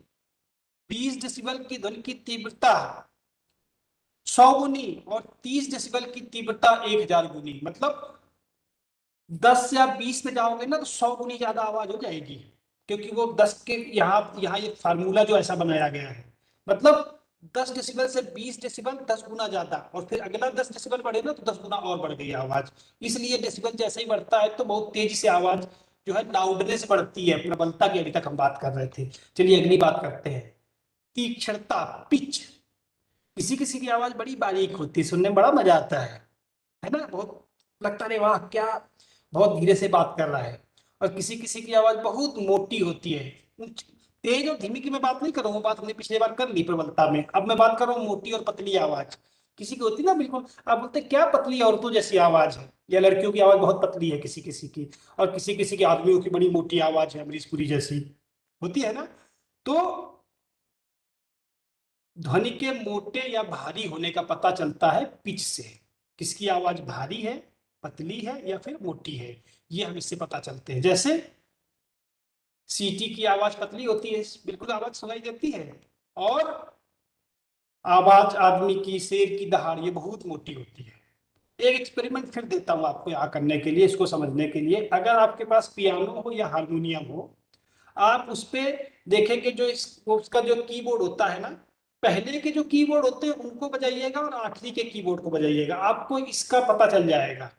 20 डेसिबल की ध्वनि की तीव्रता 100 गुनी, और 30 डेसिबल की तीव्रता 1000 गुनी। मतलब 10 या 20 में जाओगे ना तो 100 गुनी ज्यादा आवाज हो जाएगी, क्योंकि वो 10 के यहाँ यहाँ ये फार्मूला जो ऐसा बनाया गया है। मतलब 10 डेसिबल से 20 डेसिबल 10 गुना ज्यादा, और फिर अगला 10 डेसिबल बढ़े ना तो 10 गुना और बढ़ गई आवाज। इसलिए डेसिबल जैसे ही बढ़ता है तो बहुत तेजी से आवाज जो है लाउडनेस बढ़ती है। प्रबलता की अभी तक हम बात कर रहे थे, चलिए अगली बात करते हैं। तीक्ष्णता, पिच। किसी किसी की आवाज बड़ी बारीक होती है, सुनने में बड़ा मजा आता है ना, बहुत लगता है वाह क्या बहुत धीरे से बात कर रहा है। और किसी किसी की आवाज बहुत मोटी होती है। तेज और धीमी की मैं बात नहीं कर रहा हूँ, बात हमने पिछली बार कर ली प्रबलता में। अब मैं बात कर रहा हूँ मोटी और पतली आवाज। किसी की होती ना बिल्कुल, आप बोलते क्या पतली औरतों जैसी आवाज है, या लड़कियों की आवाज बहुत पतली है किसी किसी की, और किसी किसी की आदमियों की बड़ी मोटी आवाज है, अमरीश पुरी जैसी होती है ना। तो ध्वनि के मोटे या भारी होने का पता चलता है पिच से, किसकी आवाज भारी है, पतली है या फिर मोटी है, ये हम इससे पता चलते हैं। जैसे सीटी की आवाज पतली होती है, बिल्कुल आवाज सुनाई देती है, और आवाज आदमी की, शेर की दहाड़, ये बहुत मोटी होती है। एक एक्सपेरिमेंट फिर देता हूं आपको यहाँ करने के लिए, इसको समझने के लिए। अगर आपके पास पियानो हो या हारमोनियम हो, आप उस पे देखेंगे जो उसका जो कीबोर्ड होता है ना, पहले के जो कीबोर्ड होते हैं उनको बजाइएगा और आखिरी के कीबोर्ड को बजाइएगा, आपको इसका पता चल जाएगा।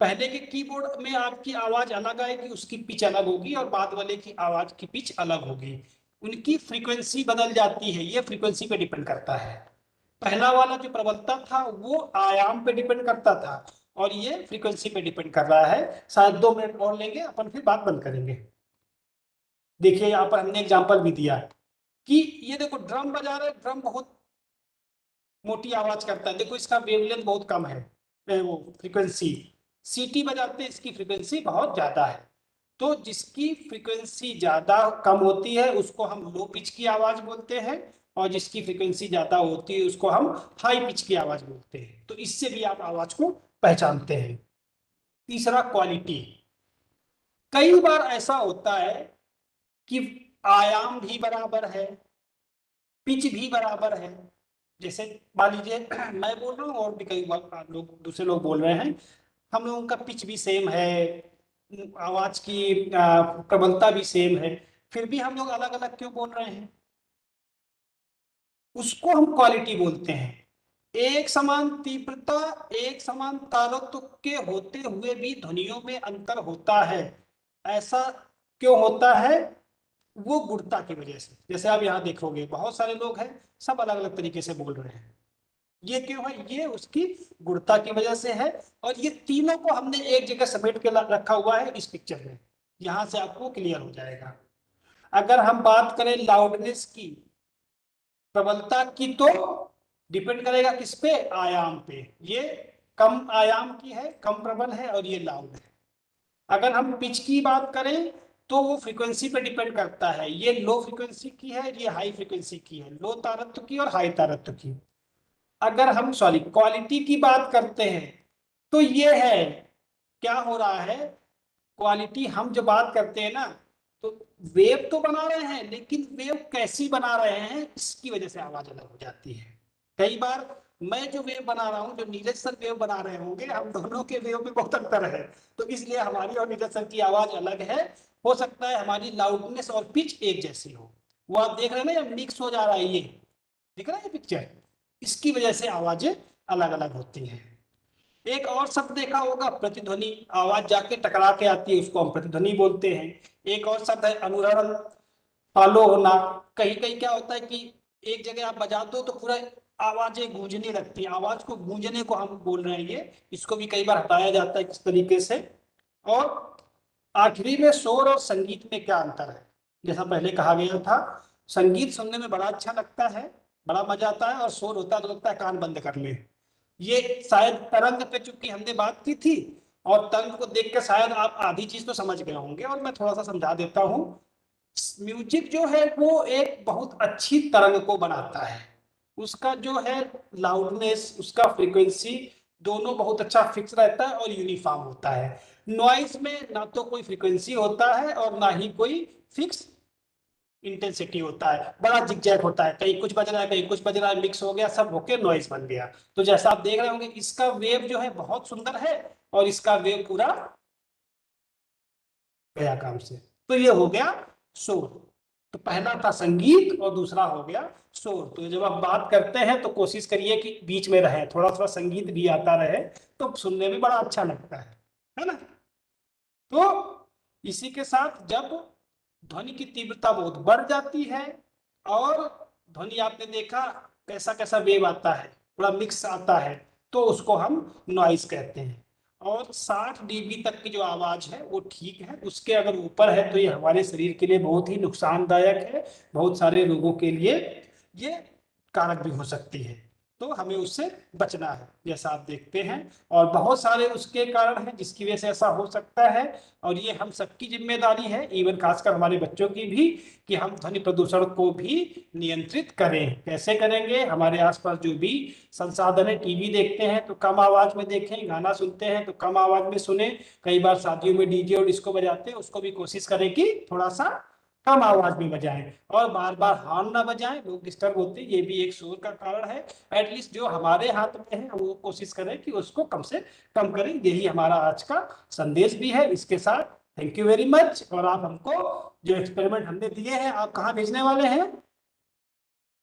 पहले के कीबोर्ड में आपकी आवाज अलग आएगी, उसकी पिच अलग होगी, और बाद वाले की आवाज की पिच अलग होगी। उनकी फ्रीक्वेंसी बदल जाती है, ये फ्रीक्वेंसी पे डिपेंड करता है। पहला वाला जो प्रबलता था वो आयाम पे डिपेंड करता था, और ये फ्रीक्वेंसी पे डिपेंड कर रहा है। शायद 2 मिनट और लेंगे अपन, फिर बात बंद करेंगे। देखिए यहाँ पर हमने एग्जांपल भी दिया कि ये देखो ड्रम बजा रहे, ड्रम बहुत मोटी आवाज करता है, देखो इसका वेवलेंथ बहुत कम है, वो फ्रीक्वेंसी। सीटी बजाते हैं, इसकी फ्रीक्वेंसी बहुत ज्यादा है। तो जिसकी फ्रीक्वेंसी ज्यादा कम होती है उसको हम लो पिच की आवाज बोलते हैं, और जिसकी फ्रीक्वेंसी ज्यादा होती है उसको हम हाई पिच की आवाज बोलते हैं। तो इससे भी आप आवाज को पहचानते हैं। तीसरा, क्वालिटी। कई बार ऐसा होता है कि आयाम भी बराबर है, पिच भी बराबर है। जैसे मान लीजिए मैं बोल रहा हूँ और भी कई लोग, दूसरे लोग बोल रहे हैं, हम लोगों का पिच भी सेम है, आवाज की प्रबलता भी सेम है, फिर भी हम लोग अलग अलग क्यों बोल रहे हैं? उसको हम क्वालिटी बोलते हैं। एक समान तीव्रता, एक समान तारत्व के होते हुए भी ध्वनियों में अंतर होता है। ऐसा क्यों होता है? वो गुणता की वजह से। जैसे आप यहाँ देखोगे बहुत सारे लोग हैं, सब अलग अलग तरीके से बोल रहे हैं। ये क्यों है? ये उसकी गुणता की वजह से है। और ये तीनों को हमने एक जगह समेट के रखा हुआ है इस पिक्चर में, यहां से आपको क्लियर हो जाएगा। अगर हम बात करें लाउडनेस की, प्रबलता की, तो डिपेंड करेगा किस पे? आयाम पे। ये कम आयाम की है, कम प्रबल है, और ये लाउड है। अगर हम पिच की बात करें तो वो फ्रीक्वेंसी पे डिपेंड करता है, ये लो फ्रीक्वेंसी की है, ये हाई फ्रीक्वेंसी की है, लो तारत्व की और हाई तारत्व की। अगर हम क्वालिटी की बात करते हैं तो ये है, क्या हो रहा है, क्वालिटी हम जो बात करते हैं ना, तो वेव तो बना रहे हैं, लेकिन वेव कैसी बना रहे हैं इसकी वजह से आवाज अलग हो जाती है। कई बार मैं जो वेव बना रहा हूं, जो नीरज सर वेव बना रहे होंगे, हम दोनों के वेव में बहुत अंतर है, तो इसलिए हमारी और नीरज सर की आवाज अलग है। हो सकता है हमारी लाउडनेस और पिच एक जैसी हो। वो आप देख रहे हैं ना, ये मिक्स हो जा रहा है, ये दिख रहा है ये पिक्चर, इसकी वजह से आवाजें अलग अलग होती हैं। एक और शब्द देखा होगा, प्रतिध्वनि। आवाज जाके टकरा के आती है, उसको हम प्रतिध्वनि बोलते हैं। एक और शब्द है अनुरण, फॉलो होना। कहीं कहीं क्या होता है कि एक जगह आप बजा दो तो पूरा आवाजें गूंजने लगती है, आवाज को गूंजने को हम बोल रहे हैं। ये इसको भी कई बार हटाया जाता है किस तरीके से। और आखिरी में शोर और संगीत में क्या अंतर है? जैसा पहले कहा गया था, संगीत सुनने में बड़ा अच्छा लगता है, बड़ा मजा आता है, और शोर होता है तो लगता है कान बंद कर ले। ये शायद तरंग पे चूंकि हमने बात की थी, और तरंग को देख के शायद आप आधी चीज तो समझ गए होंगे, और मैं थोड़ा सा समझा देता हूँ। म्यूजिक जो है वो एक बहुत अच्छी तरंग को बनाता है। उसका जो है लाउडनेस, उसका फ्रीक्वेंसी, दोनों बहुत अच्छा फिक्स रहता है और यूनिफॉर्म होता है। नॉइज में ना तो कोई फ्रीक्वेंसी होता है और ना ही कोई फिक्स इंटेंसिटी होता है, बड़ा जिगजैग होता है, कहीं कुछ बज रहा है कहीं कुछ बज रहा है, मिक्स हो गया, सब होके नॉइज बन गया। तो जैसा आप देख रहे होंगे, इसका वेव जो है बहुत सुंदर है, और इसका वेव पूरा गया काम से। तो ये हो गया शोर। तो पहला था संगीत और दूसरा हो गया शोर। तो जब आप बात करते हैं तो कोशिश करिए कि बीच में रहे, थोड़ा थोड़ा संगीत भी आता रहे, तो सुनने में बड़ा अच्छा लगता है ना। तो इसी के साथ जब ध्वनि की तीव्रता बहुत बढ़ जाती है और ध्वनि आपने देखा कैसा कैसा वेव आता है, थोड़ा मिक्स आता है, तो उसको हम नॉइस कहते हैं। और 60 डीबी तक की जो आवाज है वो ठीक है, उसके अगर ऊपर है तो ये हमारे शरीर के लिए बहुत ही नुकसानदायक है, बहुत सारे रोगों के लिए ये कारक भी हो सकती है, तो हमें उससे बचना है जैसा आप देखते हैं। और बहुत सारे उसके कारण हैं जिसकी वजह से ऐसा हो सकता है, और ये हम सबकी जिम्मेदारी है, इवन खासकर हमारे बच्चों की भी, कि हम ध्वनि प्रदूषण को भी नियंत्रित करें। कैसे करेंगे? हमारे आसपास जो भी संसाधन है, टीवी देखते हैं तो कम आवाज में देखें, गाना सुनते हैं तो कम आवाज में सुने, कई बार शादियों में डीजे और डिस्को बजाते हैं, उसको भी कोशिश करें कि थोड़ा सा कम आवाज में बजाएं, और बार बार हॉर्न ना बजाएं, लोग डिस्टर्ब होते हैं, ये भी एक शोर का कारण है। एटलीस्ट जो हमारे हाथ में है वो कोशिश करें कि उसको कम से कम करें। यही हमारा आज का संदेश भी है। इसके साथ थैंक यू वेरी मच। और आप हमको जो एक्सपेरिमेंट हमने दिए हैं, आप कहाँ भेजने वाले हैं?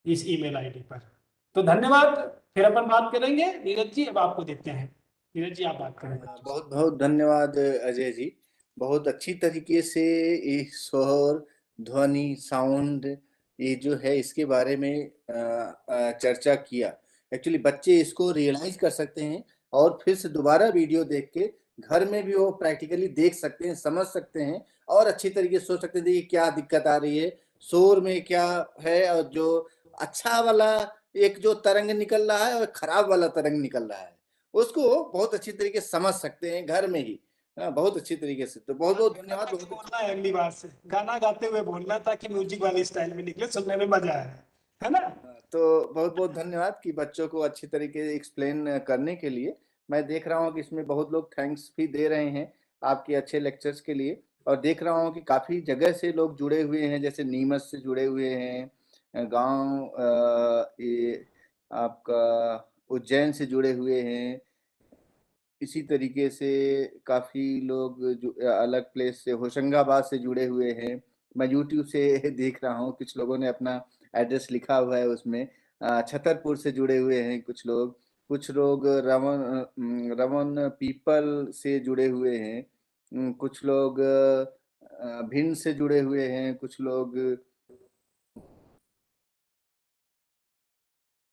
इस ईमेल आईडी पर। तो धन्यवाद, फिर अपन बात करेंगे। नीरज जी अब आपको देते हैं। नीरज जी आप बात करें बच्चों से। बहुत बहुत धन्यवाद अजय जी। बहुत अच्छी तरीके से ये शोर, ध्वनि, साउंड, ये जो है इसके बारे में चर्चा किया। एक्चुअली बच्चे इसको रियलाइज कर सकते हैं और फिर से दोबारा वीडियो देख के घर में भी वो प्रैक्टिकली देख सकते हैं, समझ सकते हैं और अच्छी तरीके से सोच सकते हैं कि क्या दिक्कत आ रही है, शोर में क्या है, और जो अच्छा वाला एक जो तरंग निकल रहा है और खराब वाला तरंग निकल रहा है, उसको बहुत अच्छी तरीके से समझ सकते हैं घर में ही। बहुत अच्छी तरीके से। तो बहुत बहुत धन्यवाद। बहुत बोलना है अगली बार से, गाना गाते हुए बोलना, ताकि म्यूजिक वाली स्टाइल में निकले, सुनने में मजा आए, है ना? तो बहुत बहुत धन्यवाद कि बच्चों को अच्छी तरीके से एक्सप्लेन करने के लिए। मैं देख रहा हूँ कि इसमें बहुत लोग थैंक्स भी दे रहे हैं आपके अच्छे लेक्चर्स के लिए, और देख रहा हूँ कि काफ़ी जगह से लोग जुड़े हुए हैं, जैसे नीमच से जुड़े हुए हैं, गांव ये आपका उज्जैन से जुड़े हुए हैं। इसी तरीके से काफ़ी लोग जो अलग प्लेस से, होशंगाबाद से जुड़े हुए हैं। मैं यूट्यूब से देख रहा हूँ कुछ लोगों ने अपना एड्रेस लिखा हुआ है उसमें। छतरपुर से जुड़े हुए हैं कुछ लोग, कुछ लोग रमन पीपल से जुड़े हुए हैं, कुछ लोग भिंड से जुड़े हुए हैं, कुछ लोग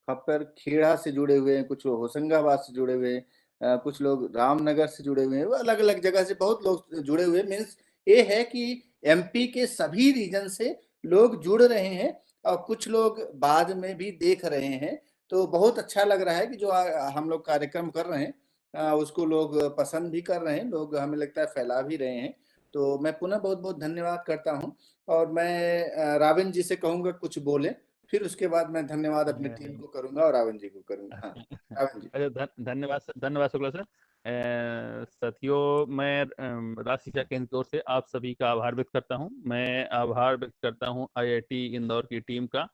खप्पर खेड़ा से जुड़े हुए हैं, कुछ लोग होशंगाबाद से जुड़े हुए हैं, कुछ लोग रामनगर से जुड़े हुए हैं। वो अलग अलग जगह से बहुत लोग जुड़े हुए हैं। मीन्स ये है कि एमपी के सभी रीजन से लोग जुड़ रहे हैं और कुछ लोग बाद में भी देख रहे हैं। तो बहुत अच्छा लग रहा है कि जो हम लोग कार्यक्रम कर रहे हैं उसको लोग पसंद भी कर रहे हैं, लोग हमें लगता है फैला भी रहे हैं। तो मैं पुनः बहुत बहुत धन्यवाद करता हूँ, और मैं राविन जी से कहूँगा कुछ बोले, फिर उसके बाद मैं धन्यवाद अपनी टीम को करूंगा और रावण जी को करूंगा। हाँ रावण जी। अच्छा, धन्यवाद धन्यवाद शुक्ला सर। साथियों, मैं राज शिक्षा केंद्र की ओर से आप सभी का आभार व्यक्त करता हूं। मैं आभार व्यक्त करता हूं आईआईटी इंदौर की टीम का,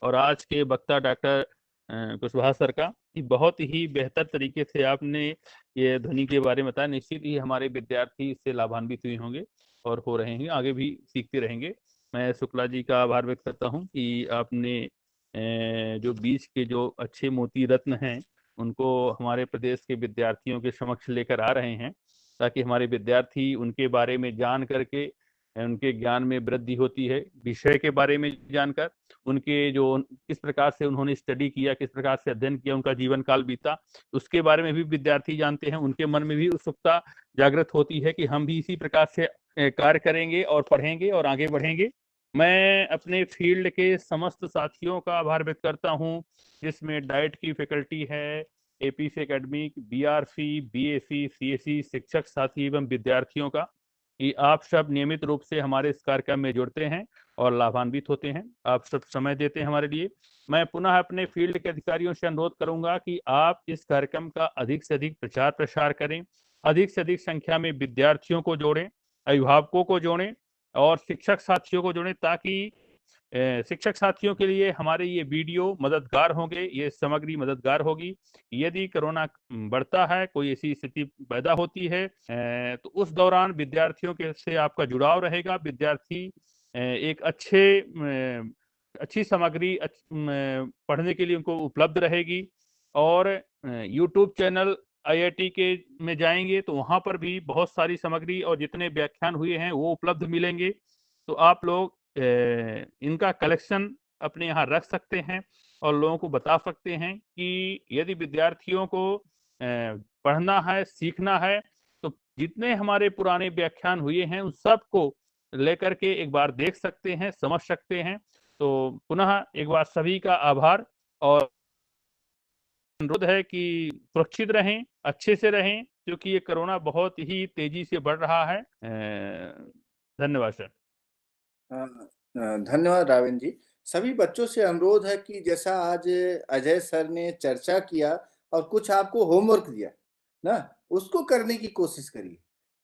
और आज के वक्ता डॉक्टर कुशवाहा सर का, कि बहुत ही बेहतर तरीके से आपने ये ध्वनि के बारे में बताया। निश्चित ही हमारे विद्यार्थी इससे लाभान्वित हुए होंगे और हो रहे हैं, आगे भी सीखते रहेंगे। मैं शुक्ला जी का आभार व्यक्त करता हूं कि आपने जो बीच के जो अच्छे मोती रत्न हैं उनको हमारे प्रदेश के विद्यार्थियों के समक्ष लेकर आ रहे हैं, ताकि हमारे विद्यार्थी उनके बारे में जान करके उनके ज्ञान में वृद्धि होती है। विषय के बारे में जानकर, उनके जो किस प्रकार से उन्होंने स्टडी किया, किस प्रकार से अध्ययन किया, उनका जीवन काल बीता, उसके बारे में भी विद्यार्थी जानते हैं। उनके मन में भी उत्सुकता जागृत होती है कि हम भी इसी प्रकार से कार्य करेंगे और पढ़ेंगे और आगे बढ़ेंगे। मैं अपने फील्ड के समस्त साथियों का आभार व्यक्त करता हूं, जिसमें डाइट की फैकल्टी है, APC academic, BRC, BAC, CSC, शिक्षक साथी एवं विद्यार्थियों का, कि आप सब नियमित रूप से हमारे इस कार्यक्रम में जुड़ते हैं और लाभान्वित होते हैं। आप सब समय देते हैं हमारे लिए। मैं पुनः अपने फील्ड के अधिकारियों से अनुरोध करूंगा कि आप इस कार्यक्रम का अधिक से अधिक प्रचार प्रसार करें, अधिक से अधिक संख्या में विद्यार्थियों को जोड़ें, अभिभावकों को जोड़ें और शिक्षक साथियों को जोड़ें, ताकि शिक्षक साथियों के लिए हमारे ये वीडियो मददगार होंगे, ये सामग्री मददगार होगी। यदि कोरोना बढ़ता है, कोई ऐसी स्थिति पैदा होती है, तो उस दौरान विद्यार्थियों के से आपका जुड़ाव रहेगा। विद्यार्थी एक अच्छी सामग्री पढ़ने के लिए उनको उपलब्ध रहेगी। और यूट्यूब चैनल आईआईटी के में जाएंगे तो वहां पर भी बहुत सारी सामग्री और जितने व्याख्यान हुए हैं वो उपलब्ध मिलेंगे। तो आप लोग इनका कलेक्शन अपने यहाँ रख सकते हैं और लोगों को बता सकते हैं कि यदि विद्यार्थियों को पढ़ना है, सीखना है, तो जितने हमारे पुराने व्याख्यान हुए हैं उन सबको लेकर के एक बार देख सकते हैं, समझ सकते हैं। तो पुनः एक बार सभी का आभार और अनुरोध है कि सुरक्षित रहें, अच्छे से रहें, क्योंकि ये कोरोना बहुत ही तेजी से बढ़ रहा है। धन्यवाद सर। धन्यवाद रावेन जी। सभी बच्चों से अनुरोध है कि जैसा आज अजय सर ने चर्चा किया और कुछ आपको होमवर्क दिया ना, उसको करने की कोशिश करिए।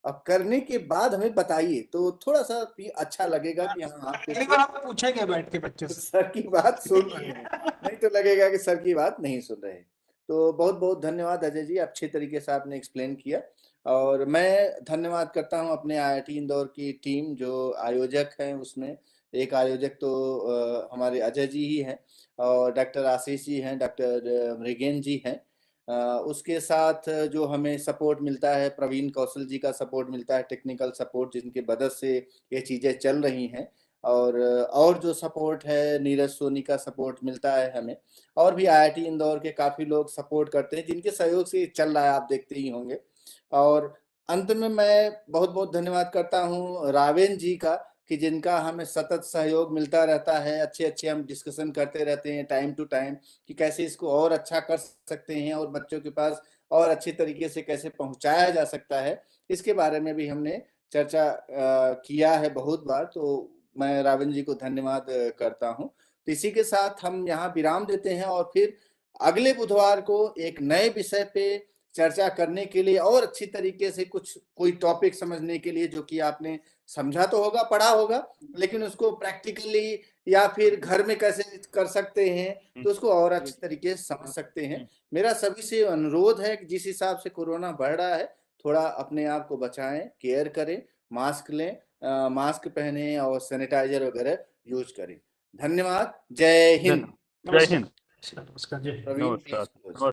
अब करने के बाद हमें बताइए तो थोड़ा सा भी अच्छा लगेगा कि हाँ अगली बार आप पूछेंगे बैठ के बच्चों से सर की बात सुन रहे हैं, नहीं तो लगेगा कि सर की बात नहीं सुन रहे हैं। तो बहुत बहुत धन्यवाद अजय जी, अच्छे तरीके से आपने एक्सप्लेन किया। और मैं धन्यवाद करता हूं अपने IIT इंदौर की टीम जो आयोजक हैं, उसमें एक आयोजक तो हमारे अजय जी ही हैं और डॉक्टर आशीष जी हैं, डॉक्टर मृगेन जी हैं। उसके साथ जो हमें सपोर्ट मिलता है, प्रवीण कौशल जी का सपोर्ट मिलता है, टेक्निकल सपोर्ट, जिनकी मदद से ये चीज़ें चल रही हैं। और जो सपोर्ट है, नीरज सोनी का सपोर्ट मिलता है हमें, और भी IIT इंदौर के काफ़ी लोग सपोर्ट करते हैं, जिनके सहयोग से चल रहा है, आप देखते ही होंगे। और अंत में मैं बहुत बहुत धन्यवाद करता हूँ रावेन जी का, कि जिनका हमें सतत सहयोग मिलता रहता है। अच्छे अच्छे हम डिस्कशन करते रहते हैं टाइम टू टाइम कि कैसे इसको और अच्छा कर सकते हैं और बच्चों के पास और अच्छी तरीके से कैसे पहुंचाया जा सकता है, इसके बारे में भी हमने चर्चा किया है बहुत बार। तो मैं रावेन जी को धन्यवाद करता हूं। तो इसी के साथ हम यहाँ विराम देते हैं और फिर अगले बुधवार को एक नए विषय पे चर्चा करने के लिए और अच्छी तरीके से कोई टॉपिक समझने के लिए, जो कि आपने समझा तो होगा, पढ़ा होगा, लेकिन उसको प्रैक्टिकली या फिर घर में कैसे कर सकते हैं तो उसको और अच्छी तरीके से समझ सकते हैं। मेरा सभी से अनुरोध है कि जिस हिसाब से कोरोना बढ़ रहा है, थोड़ा अपने आप को बचाएं, केयर करें, मास्क लें, मास्क पहने और सैनिटाइजर वगैरह यूज करें। धन्यवाद। जय हिंद। जय हिंद। नमस्कार जी। प्रवीण नमस्कार। प्लीज।